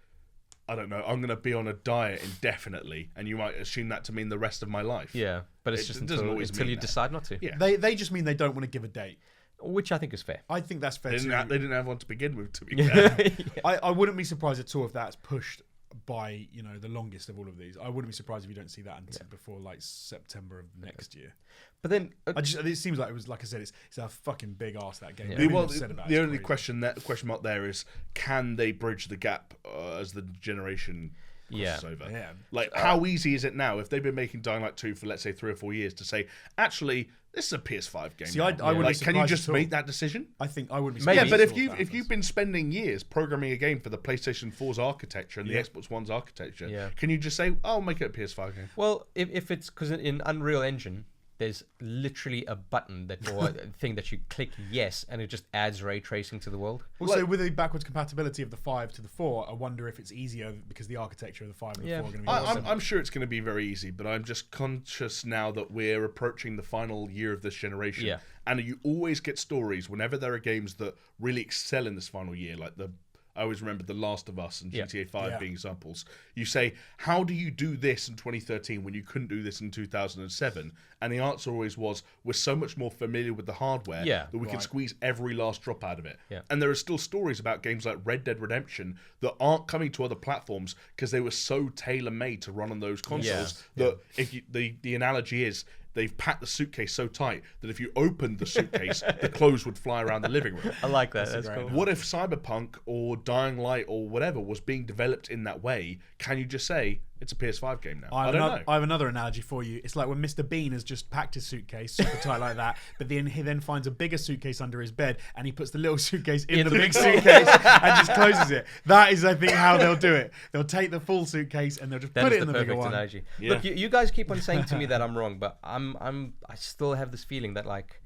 S2: I don't know, I'm going to be on a diet indefinitely, and you might assume that to mean the rest of my life.
S1: Yeah, but it's just until you decide not to.
S2: Yeah.
S3: They just mean they don't want to give a date.
S1: Which I think is fair.
S3: I think that's fair.
S2: They didn't have one to begin with, to be fair.
S3: I wouldn't be surprised at all if that's pushed by the longest of all of these. I wouldn't be surprised if you don't see that until before like September of next year.
S1: But then
S3: it seems like it was, like I said, it's a fucking big ass, that game.
S2: Yeah. The only question mark there is, can they bridge the gap as the generation crosses over?
S3: Yeah.
S2: Like, how easy is it now if they've been making Dying Light 2 for let's say 3 or 4 years to say, actually, this is a PS5 game.
S3: See, I wouldn't
S2: like, can you just make that decision?
S3: I think I would be.
S2: Yeah, but if you've been spending years programming a game for the PlayStation 4's architecture and the Xbox One's architecture, can you just say, "Oh, make it a PS5 game"?
S1: Well, if it's because in Unreal Engine, there's literally a button or a thing that you click yes, and it just adds ray tracing to the world.
S3: Also, with the backwards compatibility of the 5 to the 4, I wonder if it's easier because the architecture of the 5 and the 4 are going to be
S2: I'm sure it's going to be very easy, but I'm just conscious now that we're approaching the final year of this generation. Yeah. And you always get stories whenever there are games that really excel in this final year, like the I always remember The Last of Us and GTA 5
S3: Yeah.
S2: being examples. You say, how do you do this in 2013 when you couldn't do this in 2007? And the answer always was, we're so much more familiar with the hardware that we can squeeze every last drop out of it.
S1: Yeah.
S2: And there are still stories about games like Red Dead Redemption that aren't coming to other platforms because they were so tailor-made to run on those consoles that if you, the analogy is, they've packed the suitcase so tight that if you opened the suitcase, the clothes would fly around the living room.
S1: I like that. That's cool.
S2: What if Cyberpunk or Dying Light or whatever was being developed in that way? Can you just say it's a PS5 game now? I don't know.
S3: I have another analogy for you. It's like when Mr. Bean has just packed his suitcase super tight like that, but then he then finds a bigger suitcase under his bed and he puts the little suitcase in the big suitcase and just closes it. That is, I think, how they'll do it. They'll take the full suitcase and they'll just put it in the bigger one.
S1: Analogy. Look, you guys keep on saying to me that I'm wrong, but I still have this feeling that, like,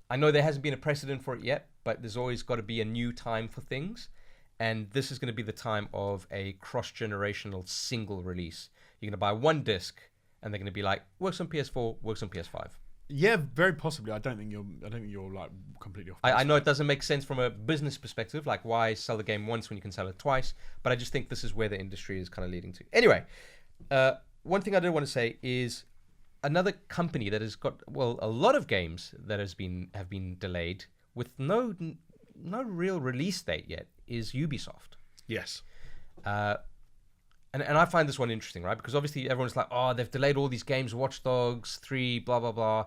S1: I know there hasn't been a precedent for it yet, but there's always got to be a new time for things. And this is going to be the time of a cross-generational single release. You're going to buy one disc, and they're going to be like, works on PS4, works on PS5.
S3: Yeah, very possibly. I don't think you're like completely off.
S1: I know it doesn't make sense from a business perspective. Like, why sell the game once when you can sell it twice? But I just think this is where the industry is kind of leading to. Anyway, one thing I did want to say is another company that has got a lot of games that have been delayed with no real release date yet is Ubisoft.
S2: Yes.
S1: And I find this one interesting, right? Because obviously everyone's like, oh, they've delayed all these games, Watch Dogs 3, blah, blah, blah.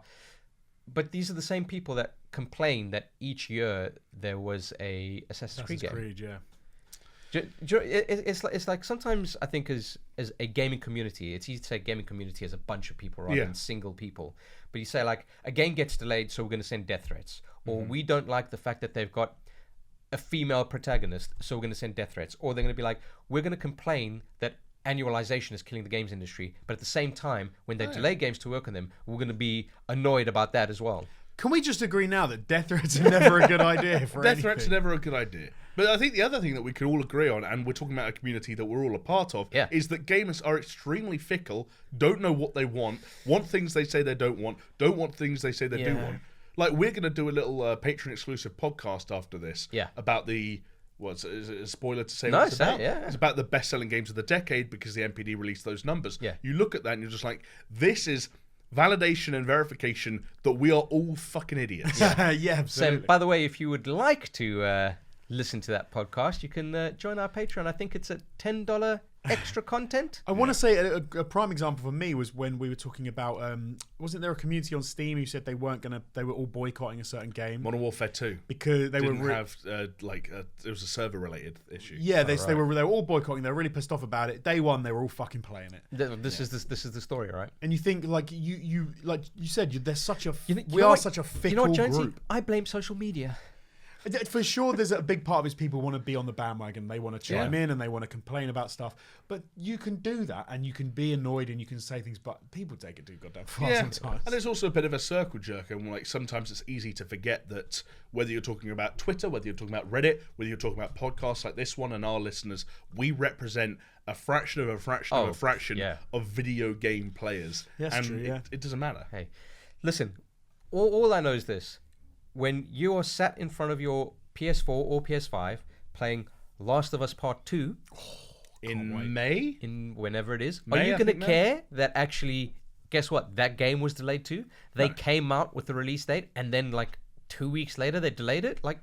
S1: But these are the same people that complain that each year there was a Assassin's Creed game.
S3: Yeah.
S1: It's like sometimes I think as a gaming community, it's easy to say gaming community as a bunch of people rather than single people. But you say, like, a game gets delayed, so we're going to send death threats. Or we don't like the fact that they've got a female protagonist, so we're going to send death threats. Or they're going to be like, we're going to complain that annualization is killing the games industry, but at the same time, when they delay games to work on them, we're going to be annoyed about that as well.
S3: Can we just agree now that death threats are never a good idea for
S2: Death threats are never a good idea. But I think the other thing that we can all agree on, and we're talking about a community that we're all a part of, is that gamers are extremely fickle, don't know what they want things they say they don't want things they say they do want. Like, we're going to do a little Patreon-exclusive podcast after this about the... Is it a spoiler to say what it's about? It's about the best-selling games of the decade because the NPD released those numbers. You look at that and you're just like, this is validation and verification that we are all fucking idiots.
S3: Yeah, absolutely.
S1: So, by the way, if you would like to listen to that podcast, you can join our Patreon. I think it's at $10 extra content.
S3: I want to say a prime example for me was when we were talking about wasn't there a community on Steam who said they were all boycotting a certain game,
S2: Modern Warfare 2,
S3: because they
S2: didn't have it was a server related issue.
S3: Yeah, they were all boycotting. They were really pissed off about it. Day one, they were all fucking playing it.
S1: This is the story, right?
S3: And you think, like you said, there's such a
S1: we are
S3: such a fickle group.
S1: I blame social media.
S3: For sure, there's a big part of his people want to be on the bandwagon. They want to chime in and they want to complain about stuff. But you can do that and you can be annoyed and you can say things, but people take it too goddamn far sometimes.
S2: And it's also a bit of a circle jerk. And like sometimes it's easy to forget that whether you're talking about Twitter, whether you're talking about Reddit, whether you're talking about podcasts like this one and our listeners, we represent a fraction of a fraction of a fraction of video game players.
S3: That's
S2: and
S3: true,
S2: it doesn't matter.
S1: Hey, listen, all I know is this. When you are sat in front of your PS4 or PS5 playing Last of Us Part 2
S2: in May,
S1: in whenever it is,
S2: May,
S1: are you going to care that actually, guess what, that game was delayed too? They came out with the release date and then like 2 weeks later they delayed it? Like,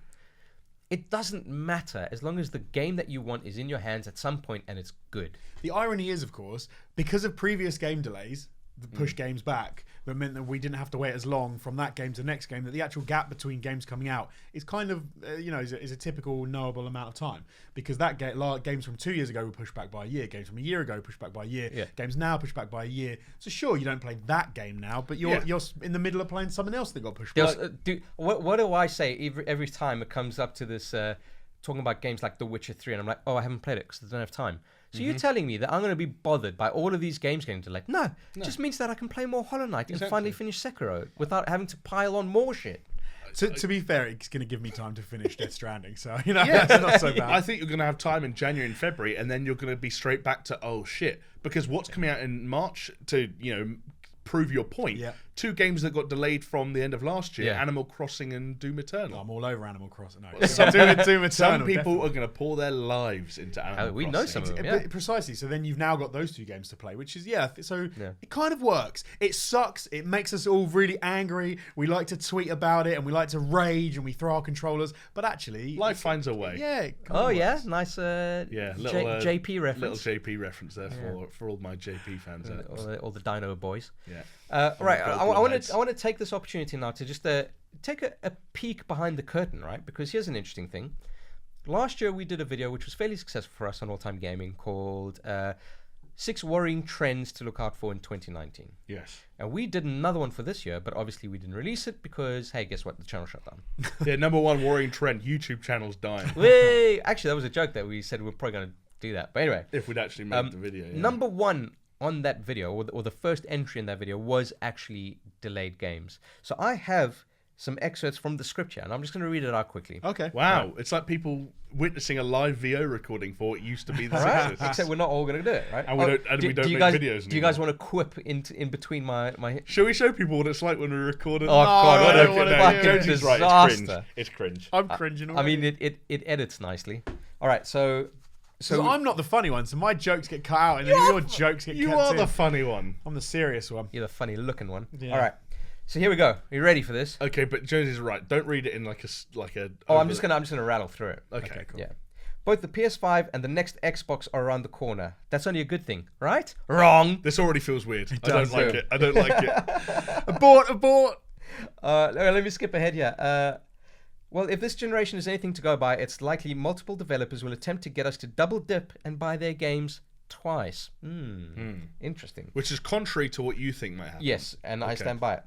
S1: it doesn't matter as long as the game that you want is in your hands at some point and it's good.
S3: The irony is, of course, because of previous game delays, the push games back, that meant that we didn't have to wait as long from that game to the next game, that the actual gap between games coming out is kind of, is a typical knowable amount of time. Because that games from 2 years ago were pushed back by a year, games from a year ago pushed back by a year, games now pushed back by a year. So sure, you don't play that game now, but you're in the middle of playing something else that got pushed back.
S1: What do I say every time it comes up to this, talking about games like The Witcher 3, and I'm like, I haven't played it because I don't have time. So you're telling me that I'm going to be bothered by all of these games getting delayed? No, it just means that I can play more Hollow Knight and finally finish Sekiro without having to pile on more shit.
S3: To be fair, it's going to give me time to finish Death Stranding, so that's not so bad.
S2: I think you're going to have time in January and February, and then you're going to be straight back to, oh shit, because what's coming out in March to, prove your point.
S3: Yeah.
S2: 2 games that got delayed from the end of last year:
S1: Yeah.
S2: Animal Crossing and Doom Eternal.
S3: I'm all over Animal Crossing. No, Doom Eternal.
S2: Some people
S3: definitely.
S2: are going to pour their lives into Animal
S1: We
S2: Crossing.
S1: know some of them. Yeah.
S3: But precisely. So then you've now got those 2 games to play, which is So
S1: Yeah.
S3: it kind of works. It sucks. It makes us all really angry. We like to tweet about it and we like to rage and we throw our controllers. But actually,
S2: Life finds a way.
S3: yeah. It kind
S1: Oh
S3: of
S1: yeah,
S3: works.
S1: nice.
S2: Little
S1: JP reference.
S2: Little JP reference there for all my JP fans.
S1: All the Dino boys.
S2: Yeah.
S1: Right.
S2: Gold
S1: I want
S2: heads.
S1: to take this opportunity now to just take a peek behind the curtain, right? Because here's an interesting thing. Last year we did a video which was fairly successful for us on All Time Gaming called 6 Worrying Trends to Look Out For in 2019.
S2: Yes.
S1: And we did another one for this year, but obviously we didn't release it because, hey, guess what? The channel shut down.
S2: Yeah. Number 1 worrying trend: YouTube channels dying.
S1: Way! Actually, that was a joke that we said we were probably going to do that. But anyway.
S2: If we'd actually made the video. Yeah.
S1: Number 1 on that video, or the first entry in that video, was actually delayed games. So I have some excerpts from the script here, and I'm just going to read it out quickly.
S3: Okay.
S2: Wow, it's like people witnessing a live VO recording for what used to be the
S1: Right?
S2: success.
S1: Except we're not all going to do it, right?
S2: And we don't make videos
S1: Do you guys
S2: anymore.
S1: want to quip in between my...
S2: Shall we show people what it's like when we record it?
S1: Oh, God, what
S3: I
S1: a
S3: don't wanna
S1: fucking
S3: do it.
S2: Jonesy's right,
S1: disaster.
S2: it's cringe.
S3: I'm cringing.
S1: I mean, it edits nicely. All right, so
S3: I'm not the funny one, so my jokes get cut out, and then your jokes get
S2: You
S3: kept
S2: are
S3: in.
S2: the funny one.
S3: I'm the serious one.
S1: you're the funny-looking one.
S3: Yeah.
S1: All right, so here we go. Are you ready for this?
S2: Okay, but Jonesy's right. Don't read it in like a.
S1: Oh, I'm just gonna rattle through it.
S2: Okay, cool.
S1: Yeah. Both the PS5 and the next Xbox are around the corner. That's only a good thing, right? Wrong.
S2: This already feels weird. I
S3: does
S2: don't like
S1: do.
S2: it. I don't like it.
S3: Abort.
S1: Let me skip ahead here. Well, if this generation is anything to go by, it's likely multiple developers will attempt to get us to double dip and buy their games twice. Interesting.
S2: Which is contrary to what you think might happen.
S1: Yes, and I stand by it.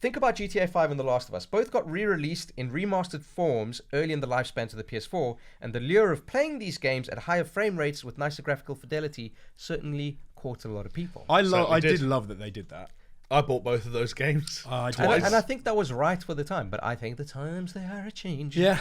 S1: Think about GTA 5 and The Last of Us. Both got re-released in remastered forms early in the lifespans of the PS4, and the lure of playing these games at higher frame rates with nicer graphical fidelity certainly caught a lot of people.
S3: I
S2: Certainly
S3: did
S2: did.
S3: love that they did that.
S2: I bought both of those games.
S3: I did.
S1: And I think that was right for the time, but I think the times they are a change.
S3: Yeah.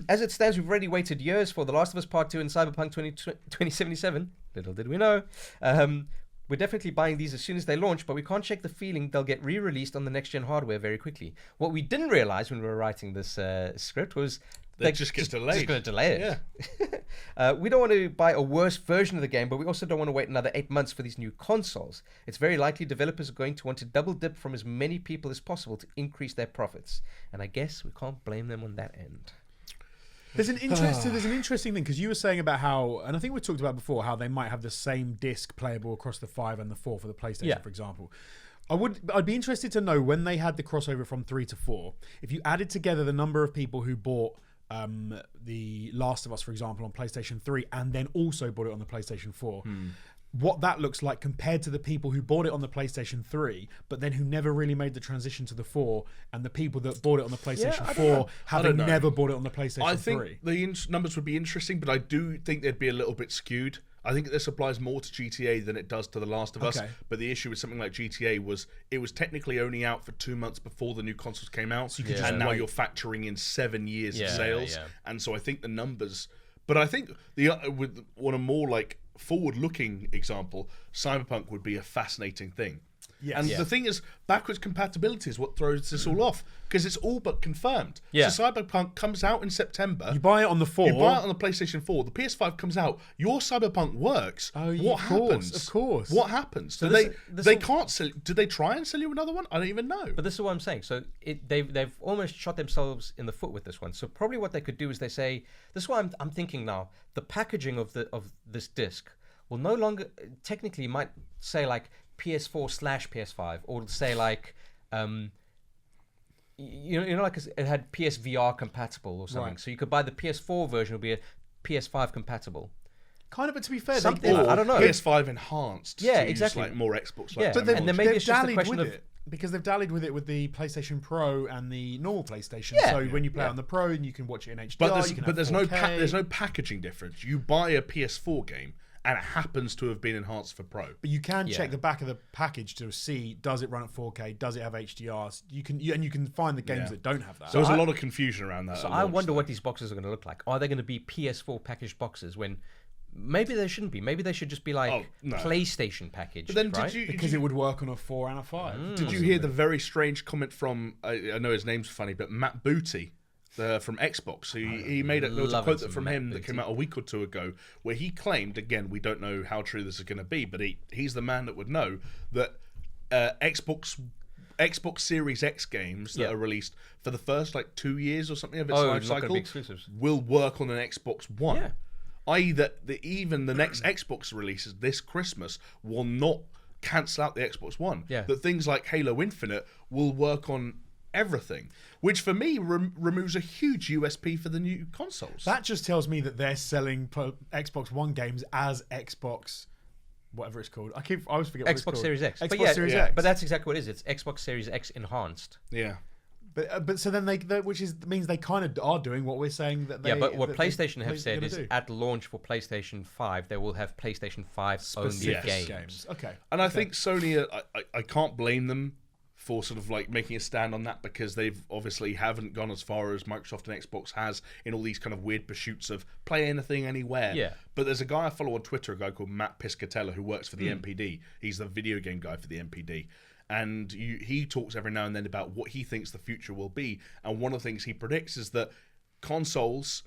S1: As it stands, we've already waited years for The Last of Us Part 2 and Cyberpunk 2077. Little did we know. We're definitely buying these as soon as they launch, but we can't shake the feeling they'll get re-released on the next-gen hardware very quickly. What we didn't realize when we were writing this script was
S2: They just get delayed.
S1: Just going to delay it. We don't want to buy a worse version of the game, but we also don't want to wait another 8 months for these new consoles. It's very likely developers are going to want to double dip from as many people as possible to increase their profits. And I guess we can't blame them on that end.
S3: There's an interesting thing, because you were saying about how, and I think we talked about before, how they might have the same disc playable across the 5 and the 4 for the PlayStation, for example. I'd be interested to know, when they had the crossover from 3 to 4, if you added together the number of people who bought The Last of Us, for example, on PlayStation 3 and then also bought it on the PlayStation 4, what that looks like compared to the people who bought it on the PlayStation 3 but then who never really made the transition to the 4, and the people that bought it on the PlayStation 4 having never bought it on the PlayStation 3.
S2: I think the numbers would be interesting, but I do think they'd be a little bit skewed. I think this applies more to GTA than it does to The Last of Us. But the issue with something like GTA was it was technically only out for 2 months before the new consoles came out. So and now you're factoring in 7 years of sales. And so I think the numbers... But I think on a more like forward-looking example, Cyberpunk would be a fascinating thing. Yes. And the thing is, backwards compatibility is what throws this all off, because it's all but confirmed. Yeah. So Cyberpunk comes out in September.
S3: You buy it on the 4.
S2: You buy it on the PlayStation 4. The PS5 comes out. Your Cyberpunk works. What happens?
S3: Of course.
S2: What happens? Do can't sell? Do they try and sell you another one? I don't even know.
S1: But this is what I'm saying. So they've almost shot themselves in the foot with this one. So probably what they could do is they say, this is what I'm thinking now. The packaging of this disc will no longer technically might say like PS4/PS5, or say like you know like it had PSVR compatible or something. Right. So you could buy the PS4 version, will be a PS5 compatible.
S3: Kind of, but to be fair,
S1: I don't know.
S2: PS5 enhanced.
S1: Yeah,
S2: to
S1: exactly.
S2: Use like more Xbox.
S1: Yeah,
S3: but
S1: and then maybe it's just a question of.
S3: Because they've dallied with it with the PlayStation Pro and the normal PlayStation. So when you play it on the Pro, and you can watch it in HDR.
S2: But there's no packaging difference. You buy a PS4 game, and it happens to have been enhanced for Pro.
S3: But you can check the back of the package to see, does it run at 4K? Does it have HDR? You can find the games that don't have that.
S2: So there's a lot of confusion around that.
S1: So I wonder what these boxes are going to look like. Are they going to be PS4 packaged boxes when Maybe there shouldn't be. Maybe they should just be like
S2: no.
S1: PlayStation package.
S2: But then
S1: right?
S3: Because it would work on a 4 and a 5.
S2: Did you hear the very strange comment from, I know his name's funny, but Matt Booty from Xbox? He made there was a quote from him that came out a week or two ago where he claimed, again, we don't know how true this is going to be, but he's the man that would know, that Xbox Series X games that are released for the first 2 years or something of its life cycle will work on an Xbox One.
S1: Yeah.
S2: I.e. that even the next Xbox releases this Christmas will not cancel out the Xbox One.
S1: Yeah.
S2: That things like Halo Infinite will work on everything, which for me removes a huge USP for the new consoles.
S3: That just tells me that they're selling Xbox One games as Xbox, whatever it's called. I always forget what it's called.
S1: Xbox Series X.
S3: Xbox Series X.
S1: But that's exactly what it is. It's Xbox Series X enhanced.
S2: Yeah.
S3: But so then means they kind of are doing what we're saying that they.
S1: Yeah, but what PlayStation have said is at launch for PlayStation 5, they will have PlayStation 5 only games.
S3: Okay.
S2: And I think Sony, I can't blame them for sort of making a stand on that, because they've obviously haven't gone as far as Microsoft and Xbox has in all these kind of weird pursuits of play anything anywhere.
S1: Yeah.
S2: But there's a guy I follow on Twitter, a guy called Matt Piscatella, who works for the NPD. He's the video game guy for the NPD. And he talks every now and then about what he thinks the future will be. And one of the things he predicts is that consoles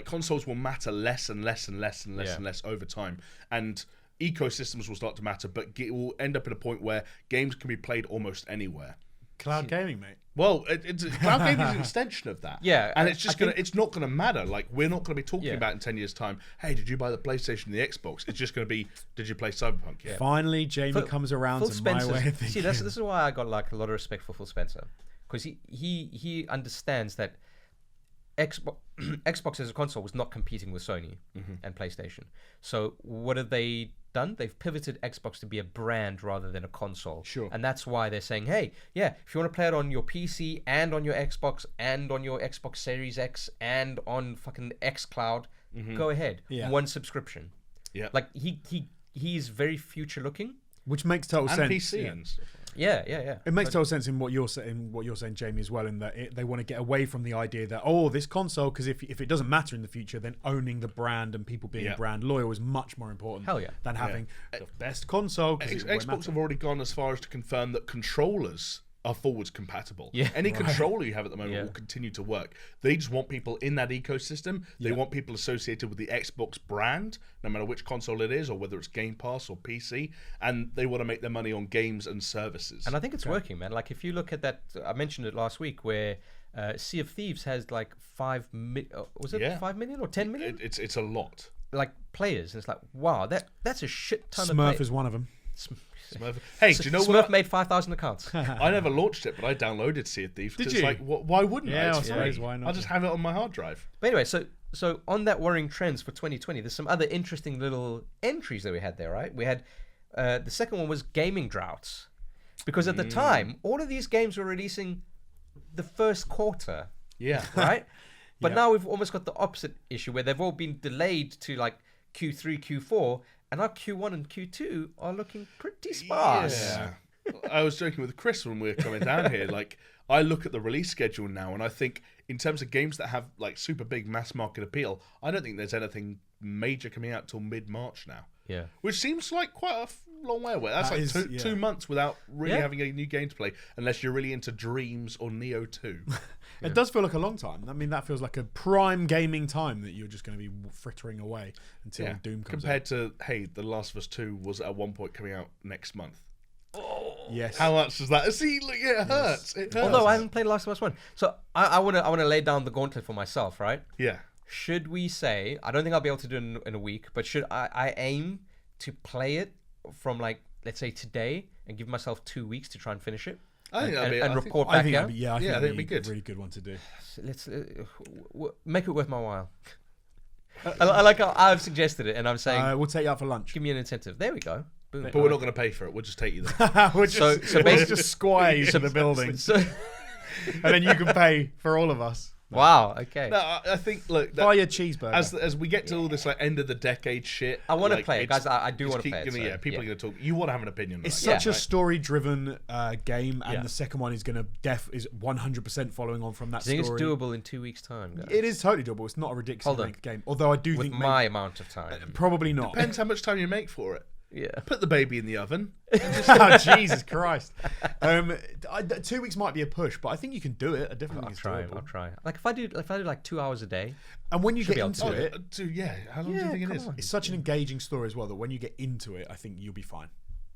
S2: consoles will matter less and less and less and less and less over time. And ecosystems will start to matter, but it will end up at a point where games can be played almost anywhere.
S3: Cloud gaming, mate.
S2: Well, cloud gaming is an extension of that.
S1: Yeah,
S2: and it's not gonna matter. We're not gonna be talking about in 10 years' time, hey, did you buy the PlayStation and the Xbox? It's just gonna be, did you play Cyberpunk yet?
S3: Finally, Jamie comes around to my way of thinking.
S1: See, this is why I got a lot of respect for Phil Spencer, because he understands that Xbox as a console was not competing with Sony and PlayStation. So what have they done? They've pivoted Xbox to be a brand rather than a console.
S3: Sure.
S1: And that's why they're saying, hey, yeah, if you want to play it on your PC and on your Xbox and on your Xbox Series X and on fucking xCloud, go ahead.
S3: Yeah.
S1: One subscription.
S2: Yeah.
S1: He's very future looking.
S3: Which makes total sense.
S2: And PC and stuff.
S1: Yeah.
S3: It makes total sense in what you're saying, Jamie, as well, in that they want to get away from the idea that this console, because if it doesn't matter in the future, then owning the brand and people being brand loyal is much more important than having the best console.
S2: Xbox have already gone as far as to confirm that controllers are forwards compatible.
S1: Yeah.
S2: Any controller you have at the moment will continue to work. They just want people in that ecosystem. They want people associated with the Xbox brand, no matter which console it is, or whether it's Game Pass or PC, and they want to make their money on games and services.
S1: And I think it's working, man. If you look at that, I mentioned it last week, where Sea of Thieves has 5 million, was it 5 million or 10 million?
S2: It's a lot.
S1: Players, and it's wow, that's a shit ton of
S3: Smurf is one of them.
S2: Smurf. Hey, do you know
S1: Smurf
S2: what?
S1: made 5,000 accounts.
S2: I never launched it, but I downloaded Sea of Thieves.
S3: Did you?
S2: Why wouldn't I?
S3: I suppose, why not?
S2: I'll just have it on my hard drive.
S1: But anyway, so on that worrying trends for 2020, there's some other interesting little entries that we had there, right? We had the second one was gaming droughts, because at the time all of these games were releasing the first quarter.
S2: Yeah.
S1: Right. But now we've almost got the opposite issue, where they've all been delayed to Q3, Q4. And our Q1 and Q2 are looking pretty sparse.
S2: Yeah. I was joking with Chris when we were coming down here. I look at the release schedule now, and I think in terms of games that have super big mass market appeal, I don't think there's anything major coming out till mid-March now.
S1: Yeah.
S2: Which seems like quite a long way away. That's 2 months without really having a new game to play, unless you're really into Dreams or Neo 2.
S3: It does feel like a long time. I mean, that feels like a prime gaming time that you're just going to be frittering away until Doom comes
S2: Compared
S3: out.
S2: to, hey, The Last of Us 2 was at one point coming out next month.
S3: Yes.
S2: How much is that? See, look, it hurts. It hurts.
S1: Although I haven't played Last of Us 1. So I want to lay down the gauntlet for myself, right?
S2: Yeah.
S1: Should we say, I don't think I'll be able to do it in a week, but should I aim to play it from let's say today and give myself 2 weeks to try and finish it?
S2: I think that'd be,
S1: and
S2: I
S1: report
S2: think,
S1: back
S3: I
S1: out?
S3: think it'd be
S2: good.
S3: A really good one to do.
S1: So let's make it worth my while. I like how I've suggested it, and I'm saying
S3: we'll take you out for lunch.
S1: give me an incentive. There we go. Boom.
S2: But we're not going to pay for it. We'll just take you there.
S3: We'll just,
S1: so
S3: basically just squire you to the building,
S1: So,
S3: and then you can pay for all of us.
S1: Wow. Okay.
S2: No, I think look.
S3: Buy a cheeseburger.
S2: As we get to all this like end of the decade shit,
S1: I want to
S2: like,
S1: play it, guys. I do
S2: just
S1: want to
S2: keep
S1: play it.
S2: giving-
S1: So,
S2: yeah, people are going to talk. You want to have an opinion.
S3: It's
S2: right?
S3: such a story-driven game, and
S1: Yeah.
S3: the second one is going to is 100% following on from that
S1: I think
S3: story.
S1: it's doable in 2 weeks' time, guys.
S3: It is totally doable. It's not a ridiculously length game. Although I do
S1: With
S3: think
S1: my amount of time.
S3: probably not.
S2: Depends how much time you make for it.
S1: Yeah.
S2: Put the baby in the oven.
S3: Oh, Jesus Christ. 2 weeks might be a push, but I think you can do it. I definitely think it's doable.
S1: I'll try. Like if I do like 2 hours a day.
S3: And when you get
S1: be able
S3: into
S1: to.
S3: it,
S2: How long do you think it is?
S3: it's such an engaging story as well that when you get into it, I think you'll be fine.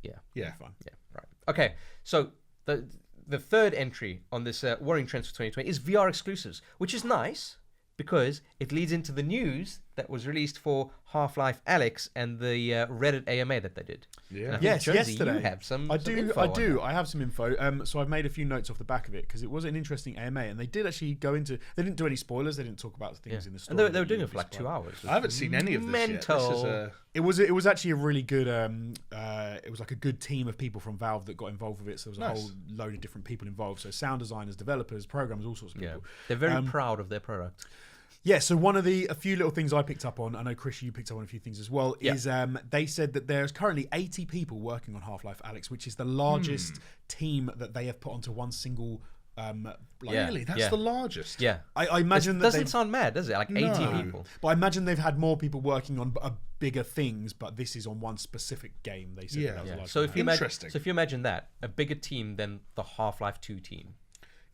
S1: Yeah.
S2: Yeah.
S3: Fine.
S1: Yeah. Right. Okay. So the third entry on this Warring Trends for 2020 is VR exclusives, which is nice because it leads into the news that was released for HalfLife Alex and the Reddit AMA that they did.
S2: Yeah.
S1: And I think,
S3: Yes,
S1: Jonesy,
S3: yesterday.
S1: You have some.
S3: I
S1: some
S3: do.
S1: info
S3: I
S1: on
S3: do.
S1: that.
S3: I have some info. So I've made a few notes off the back of it because it was an interesting AMA, and they did actually go into. They didn't do any spoilers. They didn't talk about things in the story.
S1: And they were doing it for like 2
S3: hours.
S1: hours.
S2: I haven't seen any of this
S1: Mental.
S2: yet. This is
S3: It was actually a really good. It was like a good team of people from Valve that got involved with it. So there was a
S2: Nice.
S3: whole load of different people involved. So sound designers, developers, programmers, all sorts of
S1: Yeah.
S3: people.
S1: They're very proud of their product.
S3: Yeah, so a few little things I picked up on, I know Chris, you picked up on a few things as well, is they said that there's currently 80 people working on Half-Life Alex, which is the largest team that they have put onto one single
S1: Yeah.
S2: really, that's
S1: Yeah.
S2: the largest.
S1: Yeah.
S3: I imagine that
S1: Doesn't sound mad, does it? Like 80
S2: No.
S1: people.
S3: but I imagine they've had more people working on bigger things, but this is on one specific game. They said
S2: Yeah.
S3: that was a
S1: Yeah.
S3: large
S1: So if
S3: amount.
S1: you imagine,
S2: Interesting.
S1: so if you imagine that, a bigger team than the Half-Life 2 team,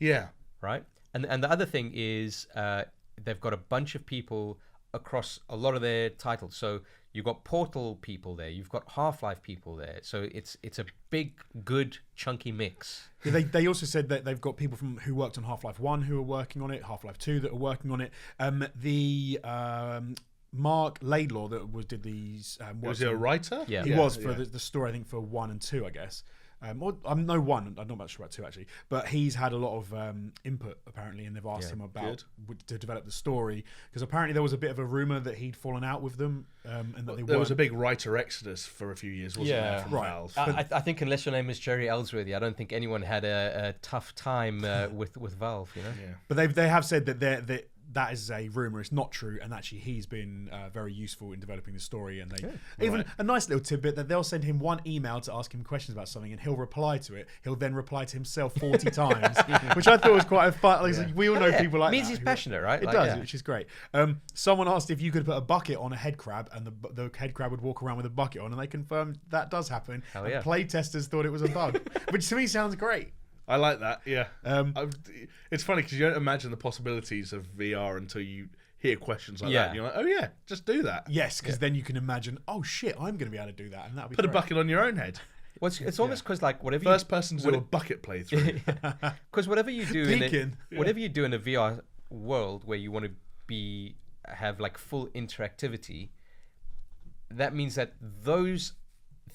S2: Yeah.
S1: right? And the other thing is they've got a bunch of people across a lot of their titles. So you've got Portal people there, you've got Half-Life people there. So it's a big, good, chunky mix.
S3: Yeah, they also said that they've got people who worked on Half-Life 1 who are working on it, Half-Life 2 that are working on it. Mark Laidlaw that did these.
S2: Was he a writer?
S1: Yeah.
S3: He was for the story, I think, for 1 and 2, I guess. Or I'm no 1. I'm not much sure about 2 actually, but he's had a lot of input apparently, and they've asked him about to develop the story because apparently there was a bit of a rumor that he'd fallen out with them, and that
S2: There was a big writer exodus for a few years, wasn't there? From Valve.
S1: I think unless your name is Jerry Ellsworthy, I don't think anyone had a tough time with Valve, you know?
S2: Yeah.
S3: But they have said that that is a rumor. It's not true, and actually he's been very useful in developing the story. And even a nice little tidbit that they'll send him one email to ask him questions about something, and he'll reply to it. He'll then reply to himself 40 times, which I thought was quite a fun. Like, we all know people like
S1: Means
S3: that.
S1: he's passionate, right?
S3: It
S1: Like,
S3: does,
S1: yeah.
S3: which is great. Someone asked if you could put a bucket on a head crab, and the head crab would walk around with a bucket on, and they confirmed that does happen.
S1: Hell
S3: and
S1: yeah.
S3: play testers thought it was a bug, which to me sounds great.
S2: I like that. Yeah. It's funny because you don't imagine the possibilities of VR until you hear questions like that. And you're like, oh yeah, just do that.
S3: Yes, because then you can imagine, oh shit, I'm going to be able to do that, and that'll be
S2: Put a
S3: great.
S2: bucket on your own head.
S1: Well, it's almost because like whatever
S2: First person to do a bucket playthrough.
S1: because whatever you do
S3: Peeking.
S1: whatever you do in a VR world where you want to have like full interactivity, that means that those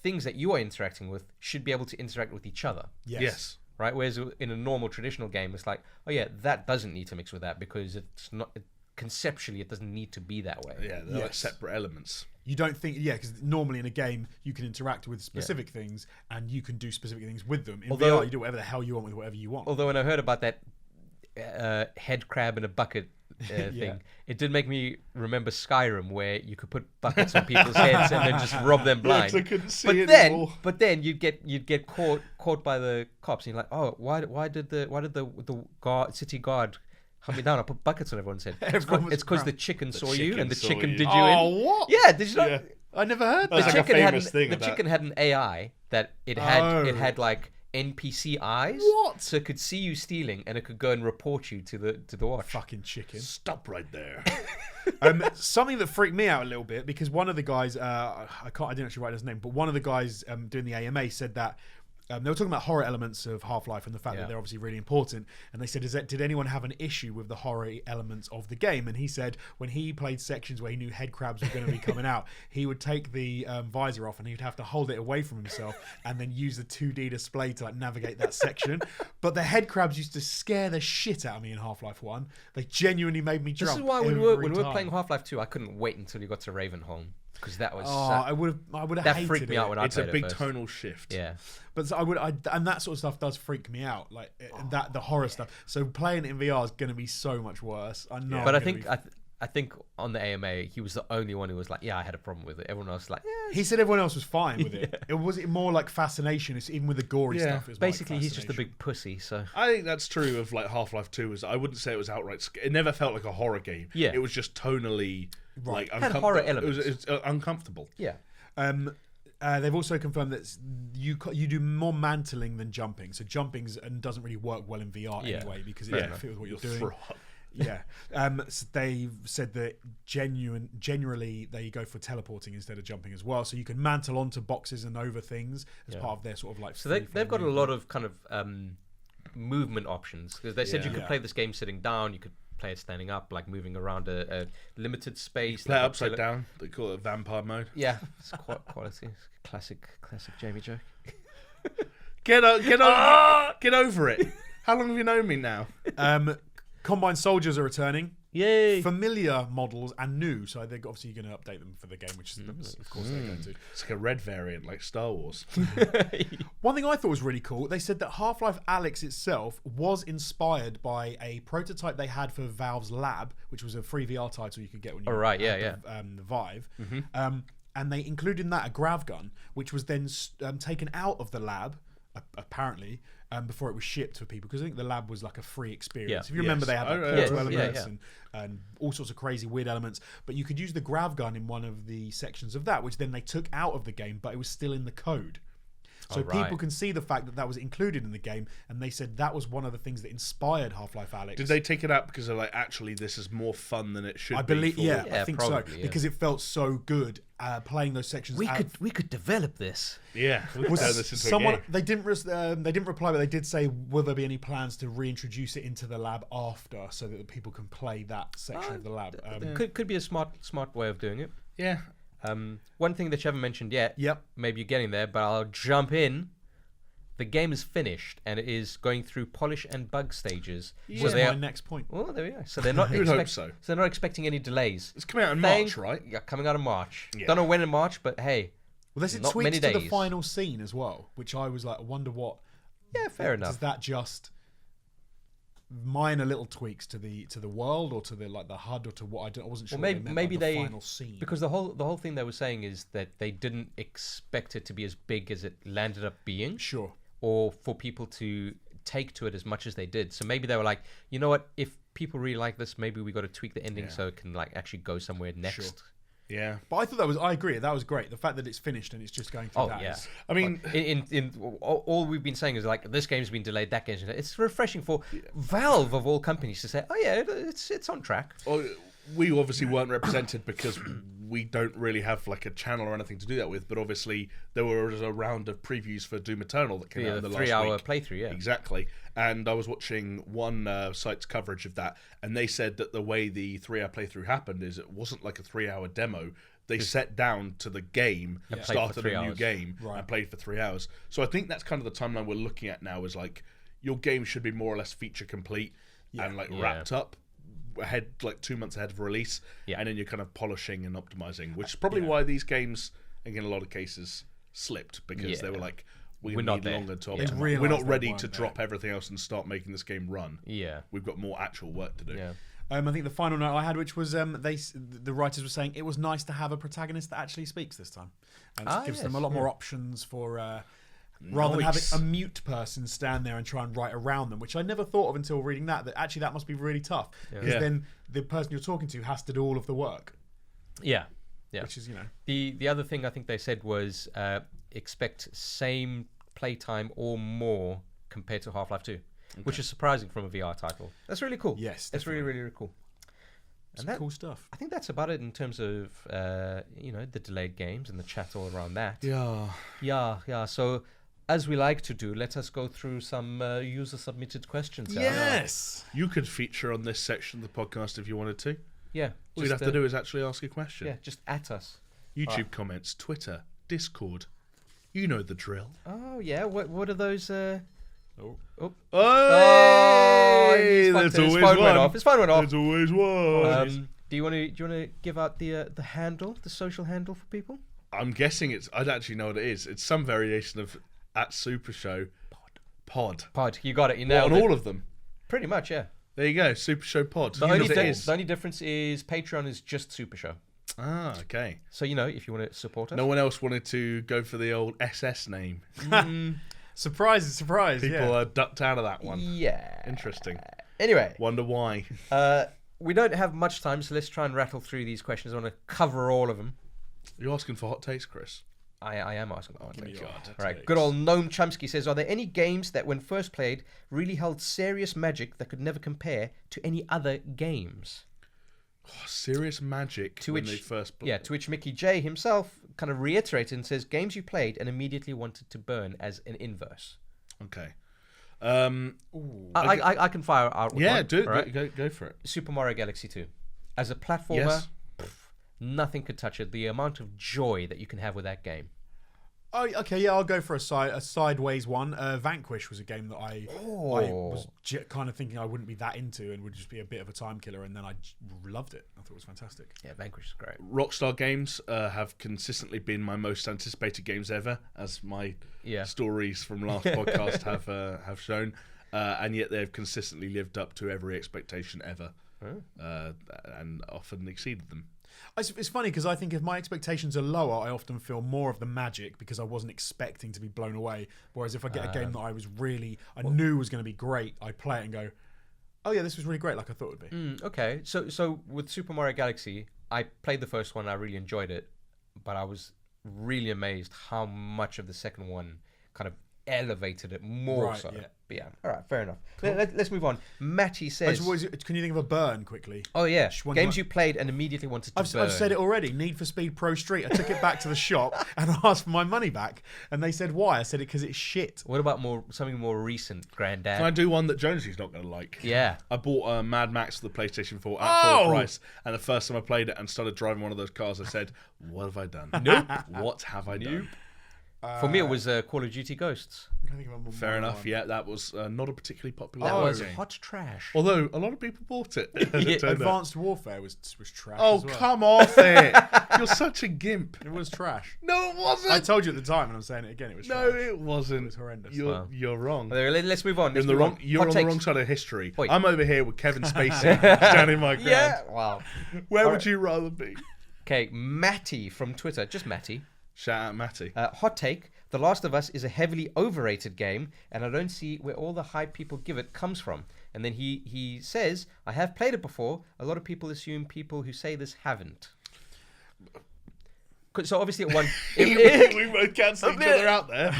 S1: things that you are interacting with should be able to interact with each other.
S2: Yes.
S1: Right, whereas in a normal traditional game, it's like, oh yeah, that doesn't need to mix with that because it's not conceptually it doesn't need to be that way.
S2: Yeah, they're like separate elements.
S3: You don't think, because normally in a game you can interact with specific things and you can do specific things with them. In VR, you do whatever the hell you want with whatever you want.
S1: Although when I heard about that head crab in a bucket thing, it did make me remember Skyrim, where you could put buckets on people's heads and then just rob them blind.
S2: 'cause I couldn't see it anymore.
S1: But then you'd get caught by the cops, and you're like, oh, why did the city guard hunt me down? I put buckets on everyone's head.
S3: Everyone was
S1: It's because the
S3: proud.
S1: chicken saw
S2: chicken
S1: you, and the
S2: saw
S1: chicken
S2: you.
S1: did you in.
S3: Oh, what?
S1: Yeah, did you not?
S2: Yeah.
S3: I never heard
S2: was
S3: that.
S2: like a famous thing
S1: The
S2: of that.
S1: chicken had an AI that it had
S3: Oh.
S1: like NPC eyes.
S3: What?
S1: So it could see you stealing, and it could go and report you to the watch.
S3: Fucking chicken.
S2: Stop right there.
S3: Something that freaked me out a little bit because one of the guys, I didn't actually write his name, but one of the guys doing the AMA said that they were talking about horror elements of Half-Life and the fact that they're obviously really important. And they said, did anyone have an issue with the horror elements of the game? And he said when he played sections where he knew head crabs were going to be coming out, he would take the visor off and he'd have to hold it away from himself and then use the 2D display to like navigate that section. But the head crabs used to scare the shit out of me in Half-Life 1. They genuinely made me jump.
S1: This is why when we
S3: every
S1: were
S3: time.
S1: playing Half-Life 2, I couldn't wait until you got to Ravenholm. because that was
S3: I would have
S1: that
S3: hated
S1: freaked me out when I
S2: It's a
S1: played
S2: big
S1: it first.
S2: tonal shift.
S1: Yeah,
S3: But so and that sort of stuff does freak me out, like that the horror stuff. So playing it in VR is going to be so much worse. I know.
S1: but I think on the AMA he was the only one who was like, yeah, I had a problem with it. Everyone else was like, yeah.
S3: He said everyone else was fine with it. It was more like fascination. It's even with the gory stuff. It was
S1: Basically,
S3: more like
S1: he's just a
S3: fascination.
S1: big pussy. So
S2: I think that's true of like Half-Life 2. Is I wouldn't say it was outright. It never felt like a horror game.
S1: Yeah.
S2: It was just tonally like
S1: Had horror elements.
S2: It was uncomfortable.
S1: yeah.
S3: They've also confirmed that you do more mantling than jumping. So jumping doesn't really work well in VR
S1: Yeah.
S3: anyway because it
S1: Fair
S3: doesn't
S1: enough.
S3: fit with what you're
S2: You'll
S3: doing.
S2: throw up.
S3: Yeah. So they've said that generally they go for teleporting instead of jumping as well. So you can mantle onto boxes and over things as part of their sort of like.
S1: So they've got a lot of kind of movement options because they said you could
S3: Yeah.
S1: play this game sitting down, you could play it standing up, like moving around a limited space.
S2: Play it
S1: like
S2: upside down. They call it vampire mode.
S1: Yeah, it's quality. It's classic Jamie joke.
S2: Get over it. How long have you known me now?
S3: Combined soldiers are returning.
S1: Yay!
S3: Familiar models and new, so they're obviously going to update them for the game, which is, of course they're going to.
S2: It's like a red variant, like Star Wars.
S3: One thing I thought was really cool, they said that HalfLife Alex itself was inspired by a prototype they had for Valve's Lab, which was a free VR title you could get when you had the Vive. And they included in that a grav gun, which was then taken out of the lab, apparently, before it was shipped for people, because I think the lab was like a free experience.
S1: Yeah.
S3: If you remember, they had like
S2: Yes.
S3: portal
S1: Yeah,
S3: elements and all sorts of crazy weird elements, but you could use the grav gun in one of the sections of that, which then they took out of the game, but it was still in the code. So people can see the fact that that was included in the game, and they said that was one of the things that inspired Half-Life Alex.
S2: Did they take it out because they're like, actually, this is more fun than it should
S3: I
S2: be?
S3: believe,
S2: for-
S3: I think
S1: probably,
S3: so,
S1: yeah.
S3: because it felt so good playing those sections.
S1: We could develop this.
S2: Yeah. We could turn this into
S3: Someone
S2: a game.
S3: they didn't reply, but they did say, will there be any plans to reintroduce it into the lab after, so that the people can play that section of the lab?
S1: Could be a smart way of doing it.
S2: Yeah.
S1: One thing that you haven't mentioned yet.
S3: Yep.
S1: Maybe you're getting there, but I'll jump in. The game is finished and it is going through polish and bug stages.
S3: Was
S1: So
S3: my next point.
S1: well, there we go. So they're not
S2: You would hope so.
S1: they're not expecting any delays.
S2: It's coming out in March, right?
S1: Yeah, coming out in March.
S2: Yeah.
S1: Don't know when in March, but hey,
S3: Well, there's
S1: not many
S3: tweaks to the
S1: days.
S3: final scene as well, which I was like, I wonder what.
S1: yeah, fair
S3: Is
S1: enough.
S3: that just minor little tweaks to the world or to the the HUD or to what I wasn't sure.
S1: Well,
S3: what they meant
S1: maybe
S3: by the
S1: they
S3: final scene.
S1: because the whole thing they were saying is that they didn't expect it to be as big as it landed up being,
S3: sure.
S1: or for people to take to it as much as they did. So maybe they were like, you know what, if people really like this, maybe we got to tweak the ending so it can like actually go somewhere next.
S3: Sure.
S2: Yeah.
S3: But I thought I agree. That was great. The fact that it's finished and it's just going through
S1: Oh
S3: that.
S1: yeah.
S3: is-
S2: I mean,
S1: in all we've been saying is like this game's been delayed, that game's been delayed. It's refreshing for Valve of all companies to say, oh yeah, it's on track.
S2: we obviously weren't represented because we don't really have like a channel or anything to do that with. But obviously, there was a round of previews for Doom Eternal that came out in the last
S1: 3-hour
S2: week.
S1: playthrough, yeah.
S2: Exactly. And I was watching one site's coverage of that, and they said that the way the 3-hour playthrough happened is it wasn't like a 3-hour demo. They sat down to the game,
S1: played for
S2: started
S1: 3
S2: a new
S1: hours.
S2: game, and played for 3 hours. So I think that's kind of the timeline we're looking at now. Is like your game should be more or less feature complete and like wrapped up ahead, like 2 months ahead of release, and then you're kind of polishing and optimizing, which is probably why these games, in a lot of cases, slipped because they were like, we're
S1: not
S2: need
S1: there.
S2: longer to
S3: Yeah.
S2: optimize.
S3: Realised
S2: We're not
S3: they
S2: ready
S3: weren't
S2: to
S3: there.
S2: drop everything else and start making this game run.
S1: Yeah.
S2: We've got more actual work to do.
S1: Yeah.
S3: I think the final note I had, which was the writers were saying it was nice to have a protagonist that actually speaks this time, and it gives them a lot more options for rather than having
S2: Nice.
S3: a mute person stand there and try and write around them, which I never thought of until reading that. That actually that must be really tough because
S2: Yeah.
S3: then the person you're talking to has to do all of the work,
S1: Yeah. Yeah.
S3: which is
S1: The other thing I think they said was expect same playtime or more compared to Half-Life 2, which is surprising from a VR title. That's really cool.
S3: Yes,
S1: that's really, really, really cool.
S3: some
S1: that-
S3: cool stuff.
S1: I think that's about it in terms of the delayed games and the chat all around that.
S2: Yeah.
S1: Yeah. So as we like to do, let us go through some user submitted questions.
S3: Yes.
S2: You could feature on this section of the podcast if you wanted to.
S1: Yeah.
S2: All you'd have to do is actually ask a question.
S1: Yeah, just at us.
S2: YouTube comments, Twitter, Discord. You know the drill.
S1: Oh yeah. What are those?
S2: Oh,
S1: Oh, his
S2: that's
S1: phone
S2: always
S1: went
S2: one.
S1: off. His phone went off.
S2: There's always one.
S1: The Do you want to give out the handle, the social handle for people?
S2: I'm guessing I don't actually know what it is. It's some variation of at SuperShow Pod.
S1: Pod. You got it. You
S2: Well,
S1: nailed
S2: on
S1: it.
S2: all of them.
S1: Pretty much, yeah.
S2: There you go. SuperShow Pod.
S1: The
S2: You know what it is.
S1: only difference is Patreon is just SuperShow.
S2: Ah, okay.
S1: So if you want to support us.
S2: No one else wanted to go for the old SS name.
S3: Surprise!
S2: People ducked out of that one.
S1: Yeah.
S2: Interesting.
S1: Anyway,
S2: Wonder why.
S1: we don't have much time, so let's try and rattle through these questions. I want to cover all of them.
S2: You're asking for hot takes, Chris.
S1: I am asking about it.
S3: God.
S1: All right. Good old Gnome Chomsky says, are there any games that when first played really held serious magic that could never compare to any other games?
S2: Serious magic
S1: To
S2: when
S1: which,
S2: they first played.
S1: yeah, to which Mickey J himself kind of reiterated and says, games you played and immediately wanted to burn as an inverse.
S2: Okay.
S1: I can fire out with
S2: Yeah,
S1: one,
S2: do it.
S1: all right?
S2: Go for it.
S1: Super Mario Galaxy 2. As a platformer,
S2: Yes.
S1: nothing could touch it. The amount of joy that you can have with that game.
S3: Oh, okay, yeah, I'll go for a sideways one. Vanquish was a game that I was kind of thinking I wouldn't be that into and would just be a bit of a time killer, and then I loved it. I thought it was fantastic.
S1: Yeah, Vanquish is great.
S2: Rockstar games have consistently been my most anticipated games ever, as my stories from last podcast have shown, and yet they've consistently lived up to every expectation ever, and often exceeded them.
S3: It's funny because I think if my expectations are lower, I often feel more of the magic because I wasn't expecting to be blown away. Whereas if I get a game that I knew was going to be great, I play it and go, oh yeah, this was really great, like I thought it would be.
S1: Okay, so with Super Mario Galaxy, I played the first one, I really enjoyed it, but I was really amazed how much of the second one kind of elevated it more.
S3: Right,
S1: so.
S3: yeah.
S1: But yeah, all right, fair enough. Let's move on. Matty says...
S3: Can you think of a burn quickly?
S1: Oh yeah,
S3: Just one
S1: games
S3: time-
S1: you played and immediately wanted to burn.
S3: I've said it already. Need for Speed Pro Street. I took it back to the shop and asked for my money back. And they said, why? I said it because it's shit.
S1: What about something more recent, Granddad?
S2: Can I do one that Jonesy's not going to like?
S1: Yeah.
S2: I bought Mad Max for the PlayStation 4 at full price, and the first time I played it and started driving one of those cars, I said, what have I done?
S1: Nope.
S2: What have I done?
S1: For me, it was Call of Duty Ghosts.
S3: I'm trying to think of a
S2: Fair
S3: more
S2: enough,
S3: one.
S2: yeah, that was not a particularly popular
S1: That was
S2: game.
S1: hot trash.
S2: Although, a lot of people bought it. as it turned out.
S3: Advanced Warfare was trash.
S2: Oh,
S3: as well.
S2: come off it. You're such a gimp.
S3: It was trash.
S2: No, it wasn't.
S3: I told you at the time, and I'm saying it again. It was
S2: No,
S3: trash.
S2: it wasn't.
S3: It was horrendous.
S2: You're wrong.
S1: Let's move on.
S2: You're on the wrong side of history.
S1: Wait.
S2: I'm over here with Kevin Spacey standing my ground.
S1: Yeah. Wow.
S2: Where would you rather be?
S1: Okay, Matty from Twitter, just Matty.
S2: Shout out Matty.
S1: Hot take. The Last of Us is a heavily overrated game, and I don't see where all the hype people give it comes from. And then he says, I have played it before. A lot of people assume people who say this haven't. So obviously at one...
S2: we both cancel each other out there.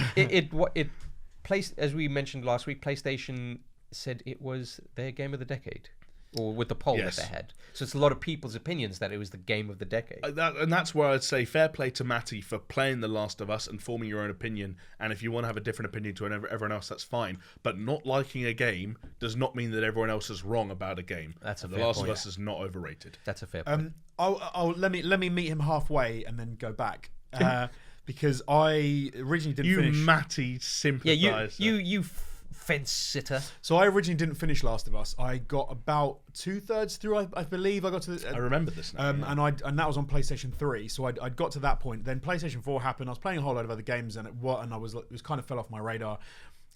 S1: As we mentioned last week, PlayStation said it was their game of the decade. Or with the poll
S2: Yes.
S1: that they had. So it's a lot of people's opinions that it was the game of the decade.
S2: And that's where I'd say fair play to Matty for playing The Last of Us and forming your own opinion. And if you want to have a different opinion to everyone else, that's fine. But not liking a game does not mean that everyone else is wrong about a game.
S1: That's a
S2: The
S1: fair
S2: Last
S1: point.
S2: of Us is not overrated.
S1: That's a fair point.
S3: Let me meet him halfway and then go back. Because I originally didn't
S2: You
S3: finish.
S2: Matty sympathiser.
S1: you fence sitter.
S3: So I originally didn't finish Last of Us. I got about 2/3 through, I believe. I got to.
S2: I remember this now.
S3: And that was on PlayStation 3. So I'd got to that point. Then PlayStation 4 happened. I was playing a whole load of other games, and it was kind of fell off my radar.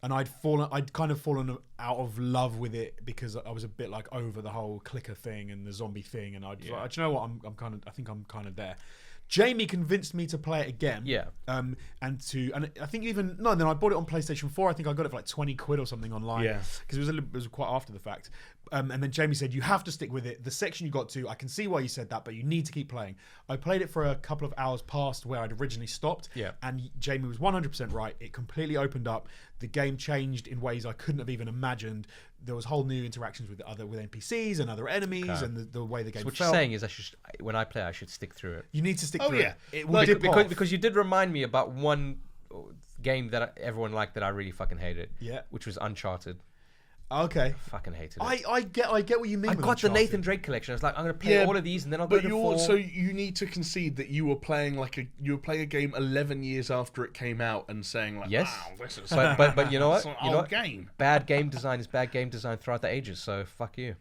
S3: And I'd kind of fallen out of love with it because I was a bit like over the whole clicker thing and the zombie thing. And do you know what? I think I'm kind of there. Jamie convinced me to play it again.
S1: Yeah.
S3: And I think then I bought it on PlayStation 4. I think I got it for like 20 quid or something online.
S2: Yeah.
S3: Because it was quite after the fact. And then Jamie said, you have to stick with it. The section you got to, I can see why you said that, but you need to keep playing. I played it for a couple of hours past where I'd originally stopped.
S1: Yeah.
S3: And Jamie was 100% right. It completely opened up. The game changed in ways I couldn't have even imagined. There was whole new interactions with NPCs and other enemies, and the way the game
S1: So what
S3: felt.
S1: you're saying is when I play, I should stick through it.
S3: You need to stick
S2: Oh,
S3: through
S2: yeah.
S3: it.
S2: Like,
S1: Because you did remind me about one game that everyone liked that I really fucking hated.
S3: Yeah.
S1: Which was Uncharted.
S3: Okay.
S1: Fucking hated it.
S3: I get what you mean.
S1: I
S3: with
S1: got the
S3: Uncharted.
S1: Nathan Drake collection. I was like, I'm gonna play all of these, and then I'll go
S2: But
S1: to
S2: you
S1: 4.
S2: also you need to concede that you were playing a game 11 years after it came out and saying like,
S1: Yes.
S2: wow, this is
S1: but you know what?
S2: an
S1: You know
S2: old
S1: what?
S2: game.
S1: Bad game design is bad game design throughout the ages. So fuck you.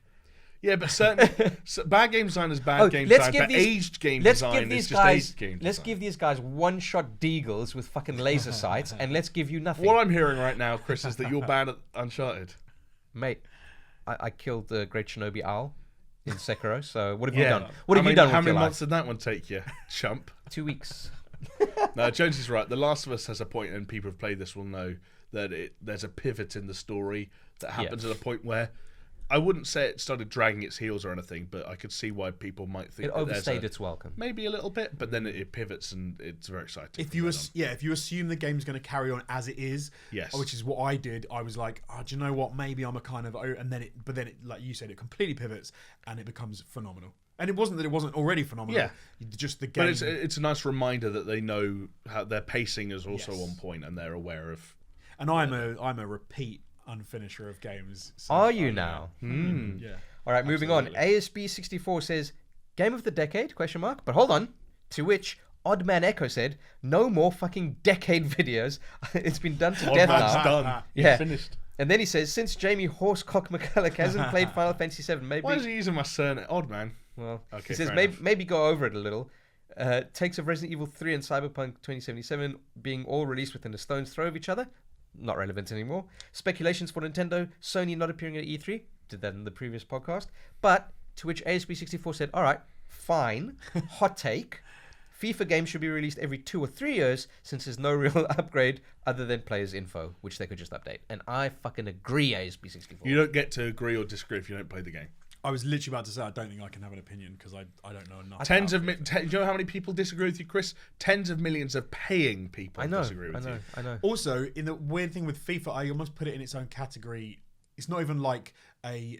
S2: Yeah, but bad game design is bad game design, but aged game design is just aged game design.
S1: Let's give these guys one-shot deagles with fucking laser sights, and let's give you nothing.
S2: What I'm hearing right now, Chris, is that you're bad at Uncharted.
S1: Mate, I killed the great Shinobi Owl in Sekiro, so what have you done? What have you done with your life?
S2: How many months did that one take you, chump?
S1: 2 weeks.
S2: No, Jones is right. The Last of Us has a point, and people who've played this will know that there's a pivot in the story that happens at a point where I wouldn't say it started dragging its heels or anything, but I could see why people might think
S1: it overstayed its welcome.
S2: Maybe a little bit, but then it pivots and it's very exciting.
S3: If you assume the game's going to carry on as it is,
S2: yes,
S3: which is what I did, I was like, oh, do you know what? Maybe I'm a kind of, and then it, like you said, it completely pivots and it becomes phenomenal. And it wasn't that it wasn't already phenomenal.
S2: Yeah,
S3: just the game.
S2: But it's a nice reminder that they know how their pacing is also on point and they're aware of.
S3: And I'm a repeat unfinisher of games.
S1: So are you now?
S3: Yeah.
S1: All right, moving on. ASB64 says, Game of the Decade, ? But hold on. To which Oddman Echo said, no more fucking decade videos. It's been done to death now.
S2: Done.
S1: Yeah.
S2: Finished.
S1: And then he says, since Jamie Horsecock McCulloch hasn't played Final Fantasy VII, maybe...
S2: Why is he using my surname? Oddman.
S1: Well,
S2: okay,
S1: he says, maybe go over it a little. Takes of Resident Evil 3 and Cyberpunk 2077 being all released within a stone's throw of each other. Not relevant anymore. Speculations for Nintendo, Sony not appearing at E3. Did that in the previous podcast. But to which ASB64 said, all right, fine. Hot take. FIFA games should be released every 2 or 3 years since there's no real upgrade other than players' info, which they could just update. And I fucking agree, ASB64.
S2: You don't get to agree or disagree if you don't play the game.
S3: I was literally about to say I don't think I can have an opinion because I don't know enough.
S2: Do you know how many people disagree with you, Chris? Tens of millions of paying people disagree with you.
S1: I know.
S3: Also, in the weird thing with FIFA, I almost put it in its own category. It's not even like a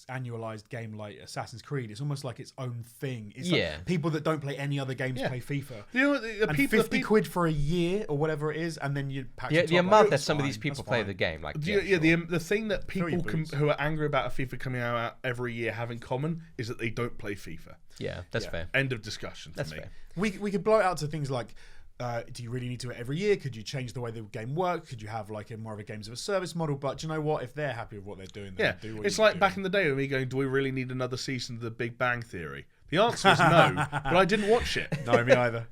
S3: annualized game like Assassin's Creed. It's almost like its own thing. It's like people that don't play any other games play FIFA.
S2: You know,
S3: and
S2: people,
S3: 50 quid for a year or whatever it is, and then you pack
S1: the amount that some of these people play the game. Like
S2: the thing that people who are angry about a FIFA coming out every year have in common is that they don't play FIFA.
S1: Yeah, that's fair.
S2: End of discussion for me.
S1: Fair.
S3: We could blow it out to things like, do you really need to do it every year? Could you change the way the game works? Could you have like more of a games of a service model? But do you know what? If they're happy with what they're doing, then do what
S2: it's like back in the day when we going, do we really need another season of The Big Bang Theory? The answer is no, but I didn't watch it.
S3: No, me either.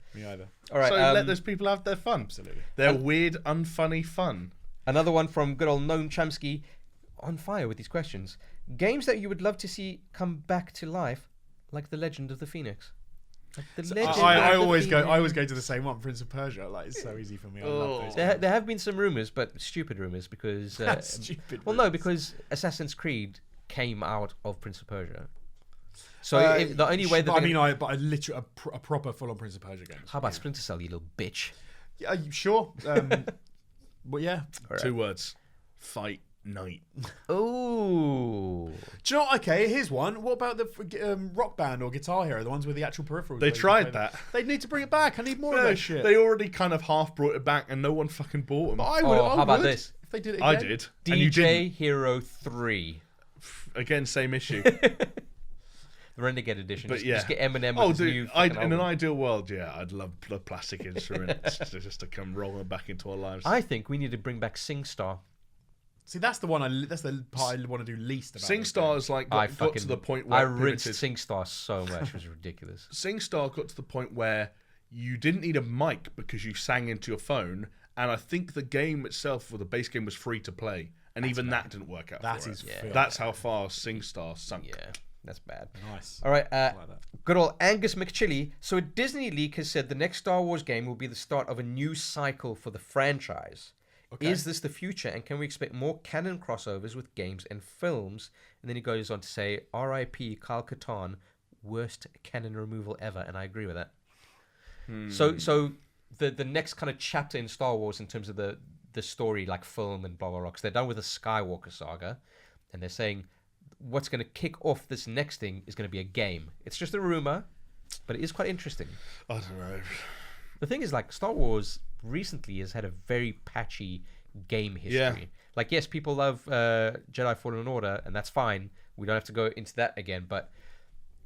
S1: All right,
S2: so let those people have their fun.
S3: Absolutely.
S2: Their weird, unfunny fun.
S1: Another one from good old Noam Chomsky, on fire with these questions. Games that you would love to see come back to life, like The Legend of the Phoenix.
S3: I always go to the same one, Prince of Persia. Like, it's so easy for me. I love those.
S1: There have been some rumors, but stupid rumors because because Assassin's Creed came out of Prince of Persia. So the only way that
S3: I literally a proper full-on Prince of Persia game.
S1: How about Splinter Cell, you little bitch?
S3: Yeah, sure. But yeah,
S2: right. 2 words: fight night.
S1: Oh,
S3: do you know? Okay, here's one. What about the Rock Band or Guitar Hero, the ones with the actual peripherals?
S2: They tried that.
S3: They need to bring it back. I need more of that shit.
S2: They already kind of half brought it back, and no one fucking bought them.
S3: But I would.
S1: How about this?
S3: If they did it again.
S2: I did.
S1: DJ Hero 3
S2: Again, same issue.
S1: The Renegade Edition.
S2: But
S1: just get Eminem.
S2: Oh, dude! In an ideal world, I'd love the plastic instruments just to come rolling back into our lives.
S1: I think we need to bring back SingStar.
S3: See, that's the one. That's the part I want to do least about.
S2: SingStar is like got to the point where
S1: I rinsed SingStar so much; it was ridiculous.
S2: SingStar got to the point where you didn't need a mic because you sang into your phone, and I think the game itself, or the base game, was free to play, and even that didn't work out. That's how far SingStar sunk.
S1: Yeah. That's bad.
S3: Nice.
S1: All right. Good old Angus McChilly. So a Disney leak has said the next Star Wars game will be the start of a new cycle for the franchise. Okay. Is this the future? And can we expect more canon crossovers with games and films? And then he goes on to say, R.I.P. Kyle Katarn, worst canon removal ever. And I agree with that. So the next kind of chapter in Star Wars in terms of the story, like film and blah, blah, blah, because they're done with the Skywalker saga. And they're saying, what's going to kick off this next thing is going to be a game. It's just a rumor, but it is quite interesting.
S2: I don't know.
S1: The thing is, like, Star Wars recently has had a very patchy game history. Yeah. Like, yes, people love Jedi Fallen Order, and that's fine. We don't have to go into that again. But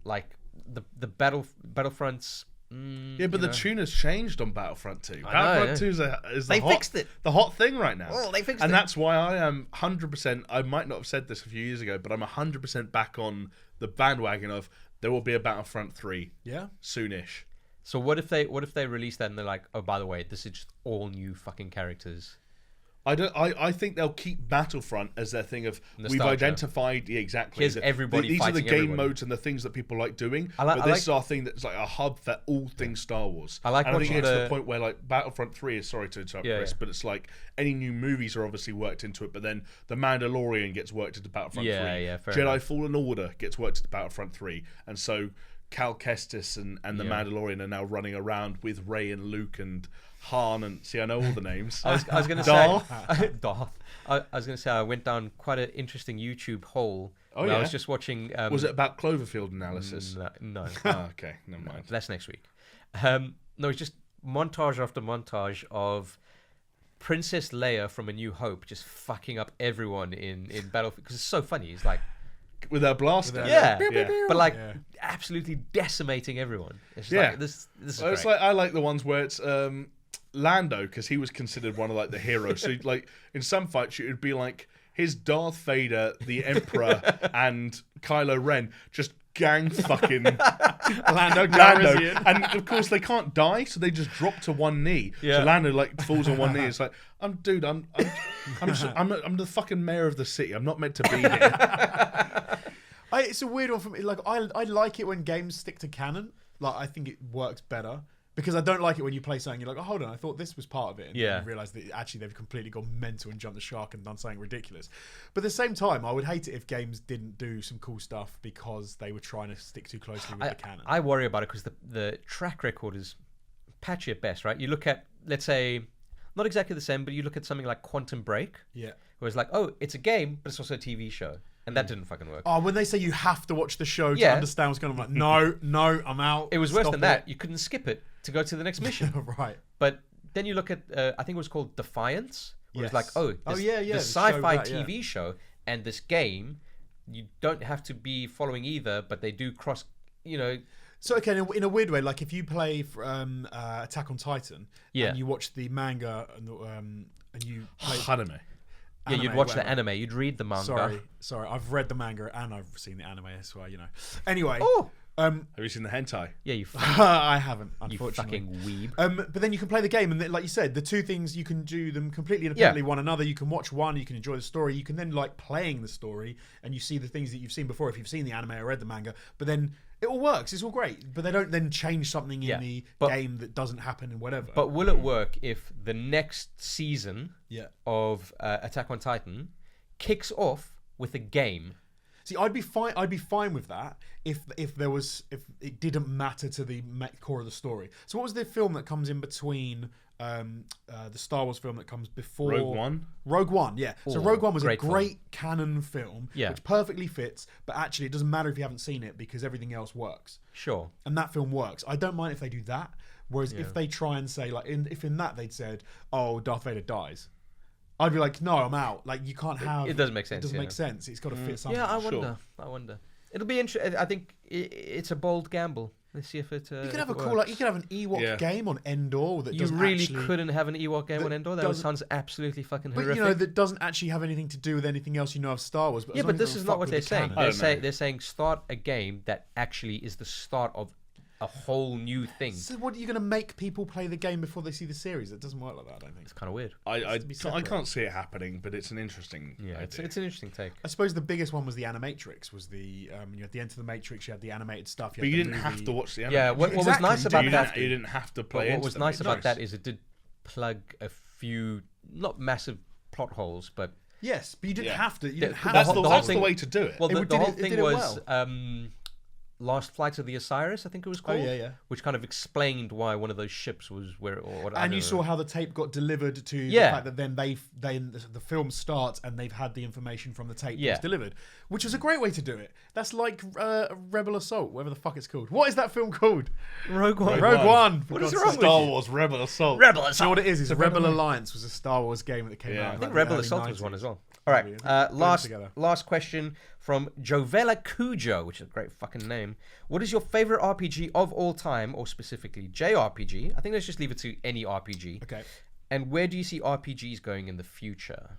S1: like the Battlefronts,
S2: Yeah, but the tune has changed on Battlefront 2. Battlefront 2 is
S1: they fixed it.
S2: The hot thing right now.
S1: Well, they fixed it.
S2: And that's why I am 100%, I might not have said this a few years ago, but I'm 100% back on the bandwagon of there will be a Battlefront 3 soonish.
S1: So what if they release that and they're like, oh, by the way, this is just all new fucking characters?
S2: I think they'll keep Battlefront as their thing of we've identified exactly.
S1: Here's everybody
S2: these are the
S1: fighting
S2: game
S1: everybody.
S2: modes and the things that people like doing. But this is our thing that's like a hub for all things Star Wars.
S1: I
S2: think it's the point where like Battlefront 3 is sorry to interrupt Chris, but it's like any new movies are obviously worked into it. But then the Mandalorian gets worked into Battlefront 3.
S1: Fair
S2: Jedi
S1: enough.
S2: Fallen Order gets worked into Battlefront 3, and so Cal Kestis and the Mandalorian are now running around with Rey and Luke and Han and see I know all the names.
S1: I was going to say Darth. I was going to say I went down quite an interesting YouTube hole.
S2: Oh yeah.
S1: I was just watching.
S2: Was it about Cloverfield analysis?
S1: No.
S2: Okay, never mind.
S1: That's next week. No, it's just montage after montage of Princess Leia from A New Hope just fucking up everyone in Battlefield because it's so funny. It's like
S2: with her blaster.
S1: But like absolutely decimating everyone. It's just like, this is great.
S2: It's like I like the ones where it's Lando because he was considered one of like the heroes. So like in some fights it would be like his Darth Vader, the Emperor, and Kylo Ren just gang fucking Lando, and of course they can't die, so they just drop to one knee. So Lando like falls on one knee. It's like I'm the fucking mayor of the city. I'm not meant to be here.
S3: It's a weird one for me. Like I like it when games stick to canon. Like I think it works better. Because I don't like it when you play something, you're like, oh, hold on, I thought this was part of it. And you realise that actually they've completely gone mental and jumped the shark and done something ridiculous. But at the same time, I would hate it if games didn't do some cool stuff because they were trying to stick too closely with the canon. I
S1: worry about it because the track record is patchy at best, right? You look at, let's say, not exactly the same, but you look at something like Quantum Break.
S3: Yeah.
S1: Where it's like, oh, it's a game, but it's also a TV show. And that didn't fucking work.
S3: Oh, when they say you have to watch the show to understand what's going on, I'm like, no, I'm out.
S1: It was worse than that. You couldn't skip it to go to the next mission.
S3: Right.
S1: But then you look at, I think it was called Defiance, where it's like, oh, this sci-fi TV show and this game, you don't have to be following either, but they do cross,
S3: So, okay, in a weird way, like if you play Attack on Titan and you watch the manga and you play...
S2: Anime.
S1: Yeah, you'd watch the anime. You'd read the manga.
S3: Sorry. I've read the manga and I've seen the anime as well, Anyway.
S1: Oh!
S2: Have you seen the hentai?
S1: Yeah, you
S3: I haven't, unfortunately.
S1: You fucking weeb.
S3: But then you can play the game, and like you said, the two things, you can do them completely independently one another. You can watch one, you can enjoy the story. You can then like playing the story, and you see the things that you've seen before if you've seen the anime or read the manga. But then it all works. It's all great. But they don't then change something in the game that doesn't happen and whatever.
S1: But will it work if the next season of Attack on Titan kicks off with a game?
S3: See, I'd be fine with that if it didn't matter to the core of the story. So what was the film that comes in between the Star Wars film that comes before
S2: Rogue One?
S3: Rogue One, yeah. So Rogue One was a great
S1: film.
S3: canon film, which perfectly fits, but actually it doesn't matter if you haven't seen it because everything else works.
S1: Sure.
S3: And that film works. I don't mind if they do that. Whereas if they try and say, like, if in that they'd said, oh, Darth Vader dies, I'd be like, no, I'm out. Like, you can't have...
S1: It doesn't make sense.
S3: It doesn't make sense. It's got to fit something.
S1: Yeah, I wonder. It'll be interesting. I think it's a bold gamble. Let's see if it.
S3: You could have a cool, like, you could have an Ewok game on Endor that doesn't
S1: really
S3: actually...
S1: couldn't have an Ewok game on Endor. That sounds absolutely fucking horrific.
S3: But that doesn't actually have anything to do with anything else of Star Wars. But
S1: this is not what they're saying. They're saying start a game that actually is the start of a whole new thing.
S3: So what, are you going to make people play the game before they see the series? It doesn't work like that, I don't think.
S1: It's kind of weird.
S2: I can't see it happening, but it's an interesting idea.
S1: It's an interesting take.
S3: I suppose the biggest one was the Animatrix. Was the you had the Enter the Matrix, you had the animated stuff.
S2: But you didn't have to watch the Animatrix.
S1: Yeah, what was nice about that?
S2: You didn't have to play.
S1: What was nice about that is it did plug a few not massive plot holes, but
S3: yes, but you didn't have to.
S2: That's the way to do it.
S1: Well, the whole thing was. Last Flight of the Osiris, I think it was called.
S3: Oh, yeah.
S1: Which kind of explained why one of those ships was where.
S3: And you saw how the tape got delivered to the fact that then the film starts and they've had the information from the tape that was delivered, which was a great way to do it. That's like Rebel Assault, whatever the fuck it's called. What is that film called?
S1: Rogue One.
S3: Rogue One.
S1: What is wrong with
S2: Star Wars Rebel Assault?
S1: Rebel Assault.
S3: You know what it is? It's Rebel Alliance was a Star Wars game that came out.
S1: I think Rebel Assault was one as well. All right, last question from Jovella Cujo, which is a great fucking name. question. What is your favorite RPG of all time, or specifically JRPG? I think let's just leave it to any RPG.
S3: Okay.
S1: And where do you see RPGs going in the future?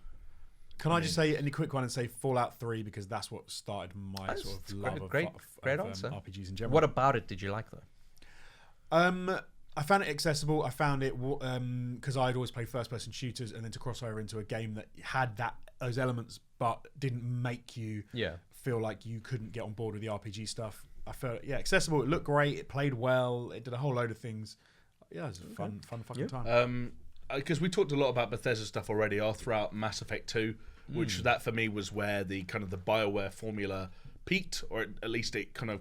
S3: Can I just say any quick one and say Fallout 3 because that's what started my sort of love of
S1: great answer.
S3: RPGs in general.
S1: What about it did you like though?
S3: I found it accessible. I found it because I'd always played first-person shooters, and then to cross over into a game that had those elements but didn't make you feel like you couldn't get on board with the RPG stuff. I felt accessible. It looked great. It played well. It did a whole load of things. Yeah, it was a fun fucking time.
S2: Because we talked a lot about Bethesda stuff already. I'll throw out Mass Effect 2, which that for me was where the kind of the BioWare formula peaked, or at least it kind of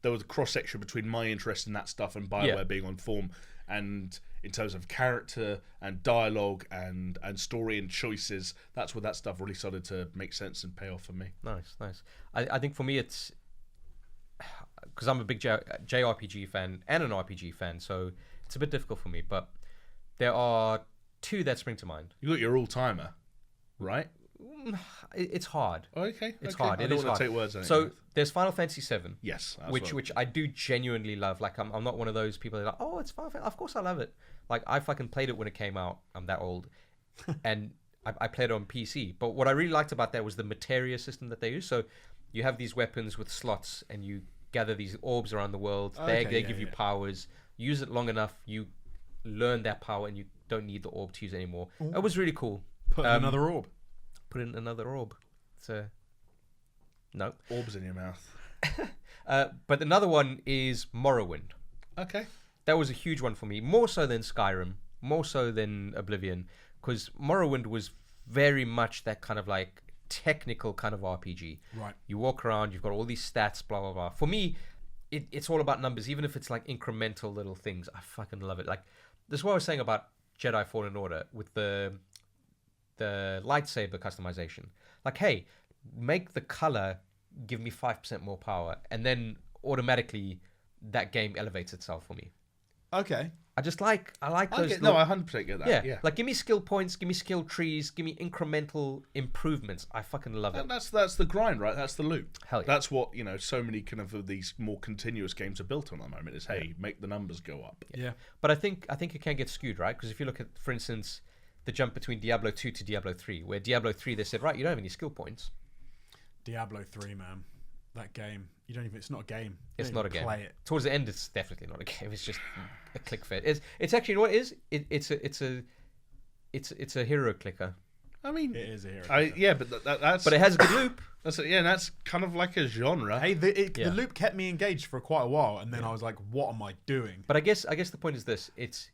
S2: there was a cross section between my interest in that stuff and BioWare being on form, and in terms of character and dialogue and story and choices, that's where that stuff really started to make sense and pay off for me.
S1: Nice. I think for me it's because I'm a big JRPG fan and an RPG fan, so it's a bit difficult for me. But there are two that spring to mind.
S2: You got your all-timer, right?
S1: It's hard.
S2: Okay.
S1: It's hard.
S2: I don't want to take words on it.
S1: So there's Final Fantasy VII.
S2: Yes.
S1: Which I do genuinely love. Like I'm not one of those people that are like, oh, it's Final Fantasy. Of course I love it. Like I fucking played it when it came out. I'm that old. And I played it on PC. But what I really liked about that was the materia system that they use. So you have these weapons with slots and you gather these orbs around the world. They give you powers. Use it long enough, you learn that power and you don't need the orb to use it anymore. Ooh. It was really cool.
S3: Put in another orb.
S1: Put in another orb. So, no.
S2: Orbs in your mouth.
S1: But another one is Morrowind.
S2: Okay.
S1: That was a huge one for me. More so than Skyrim. More so than Oblivion. Because Morrowind was very much that kind of like technical kind of RPG.
S3: Right.
S1: You walk around, you've got all these stats, blah, blah, blah. For me, it's all about numbers, even if it's like incremental little things. I fucking love it. Like, this is what I was saying about Jedi Fallen Order with the lightsaber customization. Like, hey, make the color give me 5% more power, and then automatically that game elevates itself for me.
S3: Okay.
S1: I like those.
S2: No, I 100% get that. Yeah.
S1: Like, give me skill points, give me skill trees, give me incremental improvements. I fucking love it.
S2: That's the grind, right? That's the loop.
S1: Hell yeah.
S2: That's what, so many kind of these more continuous games are built on at the moment is, hey, make the numbers go up.
S3: Yeah.
S1: But I think it can get skewed, right? Because if you look at, for instance, the jump between Diablo 2 to Diablo 3, where Diablo 3 they said, right, you don't have any skill points.
S3: Diablo 3, man. That game. It's not a game.
S1: It's not a game.
S3: Play it.
S1: Towards the end, it's definitely not a game. It's just a click fit. It's actually, you know what it is? It's a hero clicker.
S2: I mean,
S3: it is a hero clicker.
S2: Yeah, but that's...
S1: But it has a good loop.
S2: That's kind of like a genre.
S3: Hey, the loop kept me engaged for quite a while, and then I was like, what am I doing?
S1: But I guess the point is this.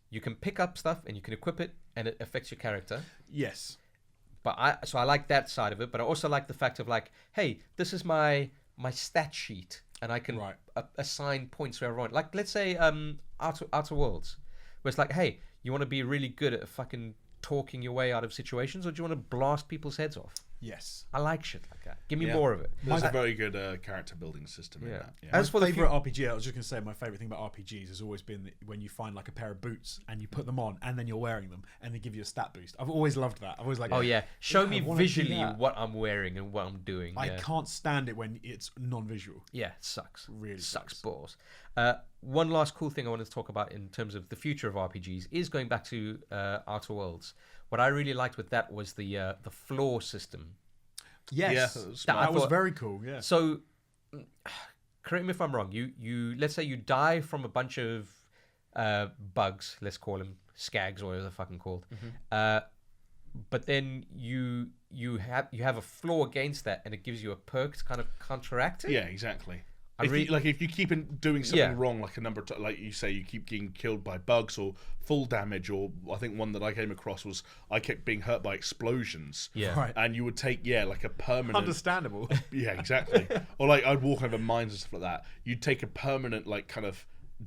S1: You can pick up stuff, and you can equip it, and it affects your character.
S3: Yes.
S1: But I like that side of it, but I also like the fact of like, hey, this is my stat sheet, and I can assign points to everyone. Like, let's say Outer Worlds, where it's like, hey, you want to be really good at fucking talking your way out of situations, or do you want to blast people's heads off?
S3: Yes.
S1: I like shit like that. Give me more of it.
S2: There's a very good character building system in that. Yeah.
S3: As for my favourite RPG, I was just going to say my favourite thing about RPGs has always been when you find like a pair of boots and you put them on and then you're wearing them and they give you a stat boost. I've always loved that. I've always like,
S1: oh yeah, show me visually what I'm wearing and what I'm doing.
S3: I can't stand it when it's non-visual.
S1: Yeah, it sucks.
S3: Really
S1: sucks balls. One last cool thing I wanted to talk about in terms of the future of RPGs is going back to Outer Worlds. What I really liked with that was the floor system.
S3: Yes, that was very cool. Yeah.
S1: So, correct me if I'm wrong. You let's say you die from a bunch of bugs. Let's call them skags or whatever they're fucking called. Mm-hmm. But then you have a flaw against that, and it gives you a perk to kind of counteract it.
S2: Yeah, exactly. If you keep doing something wrong, like a number of like you say, you keep getting killed by bugs or full damage, or I think one that I came across was I kept being hurt by explosions.
S1: Yeah,
S3: right.
S2: And you would take like a permanent.
S3: Understandable.
S2: Yeah, exactly. Or like I'd walk over mines and stuff like that. You'd take a permanent like kind of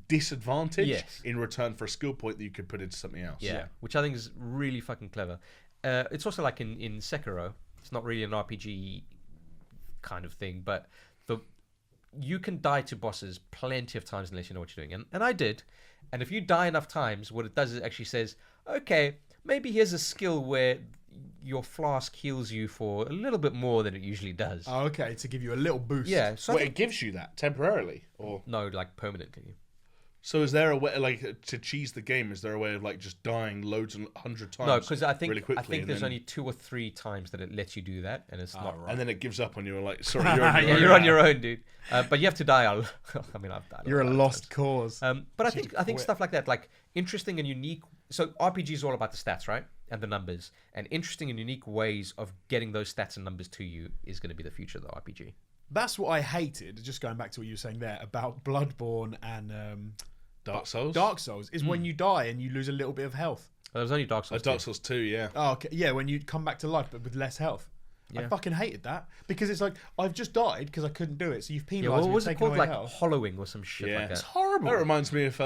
S2: disadvantage in return for a skill point that you could put into something else.
S1: Yeah, which I think is really fucking clever. It's also like in Sekiro. It's not really an RPG kind of thing, but you can die to bosses plenty of times unless you know what you're doing. And I did. And if you die enough times, what it does is it actually says, okay, maybe here's a skill where your flask heals you for a little bit more than it usually does.
S3: Oh, okay, to give you a little boost.
S1: Yeah, so I
S2: Well,
S1: think-
S2: it gives you that temporarily, or
S1: no, like permanently.
S2: so is there a way like to cheese the game? Is there a way of like just dying loads and 100 times?
S1: No, because I think
S2: really quickly,
S1: I think
S2: and
S1: there's
S2: then-
S1: only 2 or 3 times that it lets you do that, and it's not.
S3: right.
S2: and then it gives up on you and like, sorry, you're on your
S1: Yeah,
S2: own.
S1: you're on your own, dude. But you have to die. I mean, I've died.
S3: You're a
S1: lot of
S3: lost
S1: times.
S3: cause.
S1: But I think stuff like that, like interesting and unique. So RPG is all about the stats, right, and the numbers, and interesting and unique ways of getting those stats and numbers to you is going to be the future of the RPG.
S3: That's what I hated, just going back to what you were saying there, about Bloodborne and
S2: Dark Souls.
S3: Dark Souls, is when you die and you lose a little bit of health.
S1: There was only Dark Souls.
S2: Dark
S1: 2.
S2: Souls 2, yeah.
S3: Oh, okay. Yeah, when you come back to life but with less health. I
S1: Yeah.
S3: fucking hated that because it's like I've just died because I couldn't do it. So you've penalised
S1: Yeah, what
S3: me,
S1: was it
S3: taken
S1: called?
S3: away
S1: Like
S3: health.
S1: hollowing or some shit
S2: Yeah.
S1: like
S3: It's
S1: that.
S3: horrible.
S2: That reminds me of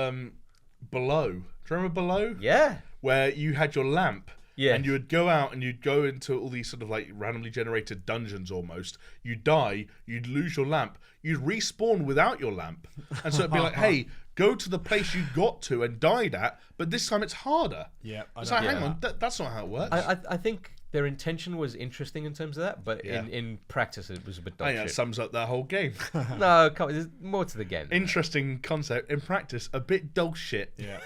S2: Below. Do you remember Below?
S1: Yeah.
S2: Where you had your lamp.
S1: Yes.
S2: And you would go out and you'd go into all these sort of like randomly generated dungeons almost. You'd die, you'd lose your lamp, you'd respawn without your lamp. And so it'd be like, hey, go to the place you got to and died at, but this time it's harder.
S3: Yeah, I
S2: It's
S3: know.
S2: like, hang
S1: Yeah.
S2: on, that's not how it works.
S1: I think their intention was interesting in terms of that, but
S2: Yeah.
S1: in practice it was a bit
S2: I
S1: dog
S2: think that
S1: shit.
S2: sums up that whole game.
S1: No, come on, there's more to the game.
S2: Interesting concept. In practice, a bit dog shit.
S3: Yeah.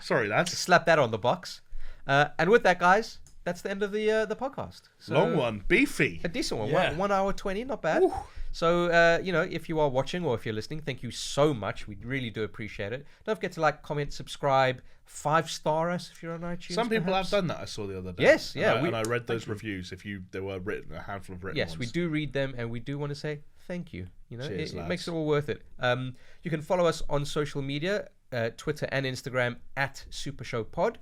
S2: Sorry, lads.
S1: Slap that on the box. And with that, guys, that's the end of the podcast. So,
S2: Long one. Beefy.
S1: a decent one.
S3: Yeah.
S1: 1 hour 20, not bad. So, if you are watching or if you're listening, thank you so much. We really do appreciate it. Don't forget to like, comment, subscribe, 5-star us if you're on iTunes.
S2: Some people
S1: perhaps.
S2: have done that. I saw the other day.
S1: Yes, yeah,
S2: And
S1: we-
S2: I read those reviews. They were written, a handful of written
S1: Yes,
S2: ones.
S1: we do read them, and we do want to say thank you.
S2: Cheers,
S1: It
S2: lads.
S1: makes it all worth it. You can follow us on social media, Twitter and Instagram at SuperShow Pod.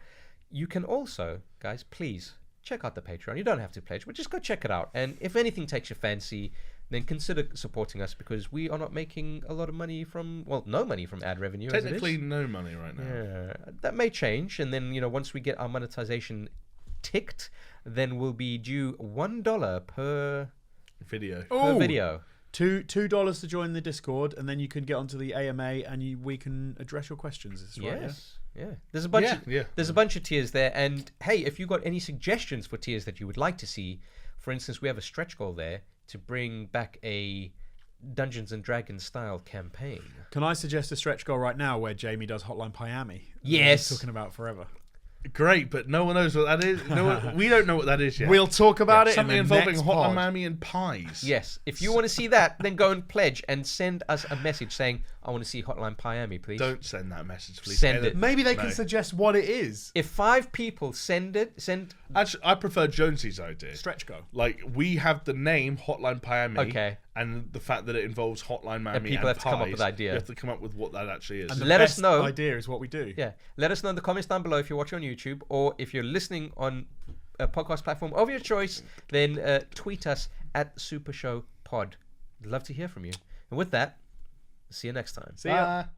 S1: You can also, guys, please check out the Patreon. You don't have to pledge, but just go check it out. And if anything takes your fancy, then consider supporting us because we are not making a lot of money from, well, no money from ad revenue. as it is.
S2: Technically, no money right now.
S1: Yeah, that may change, and then once we get our monetization ticked, then we'll be due $1 per
S2: Video.
S3: Ooh.
S1: video.
S3: $2 to join the Discord, and then you can get onto the AMA, and we can address your questions. Is this right?
S1: Yes. Yeah. There's a bunch.
S2: Yeah.
S1: There's a bunch of tiers there, and hey, if you got any suggestions for tiers that you would like to see, for instance, we have a stretch goal there to bring back a Dungeons and Dragons style campaign.
S3: Can I suggest a stretch goal right now where Jamie does Hotline Miami?
S1: Yes.
S3: Talking about forever.
S2: Great, but no one knows what that is. We don't know what that is yet.
S3: We'll talk about it
S2: Something
S3: in the
S2: involving
S3: next
S2: Hotline
S3: pod.
S2: Miami and pies.
S1: Yes. If you want to see that, then go and pledge and send us a message saying, "I want to see Hotline Miami, please."
S2: Don't send that message, please.
S1: Send it.
S3: Maybe they
S2: No.
S3: can suggest what it is.
S1: If 5 people send.
S2: Actually, I prefer Jonesy's idea.
S3: Stretch goal.
S2: Like, we have the name Hotline Miami.
S1: Okay.
S2: And the fact that it involves Hotline Miami
S1: people
S2: and
S1: have to come up with
S2: pies,
S1: idea.
S2: You have to come up with what that actually is.
S3: And the
S1: Let us
S3: best
S1: know.
S3: idea is what we do.
S1: Yeah. Let us know in the comments down below if you're watching on YouTube, or if you're listening on a podcast platform of your choice, then tweet us at SuperShow Pod. I'd love to hear from you. And with that, see you next time.
S3: See ya.
S2: Bye.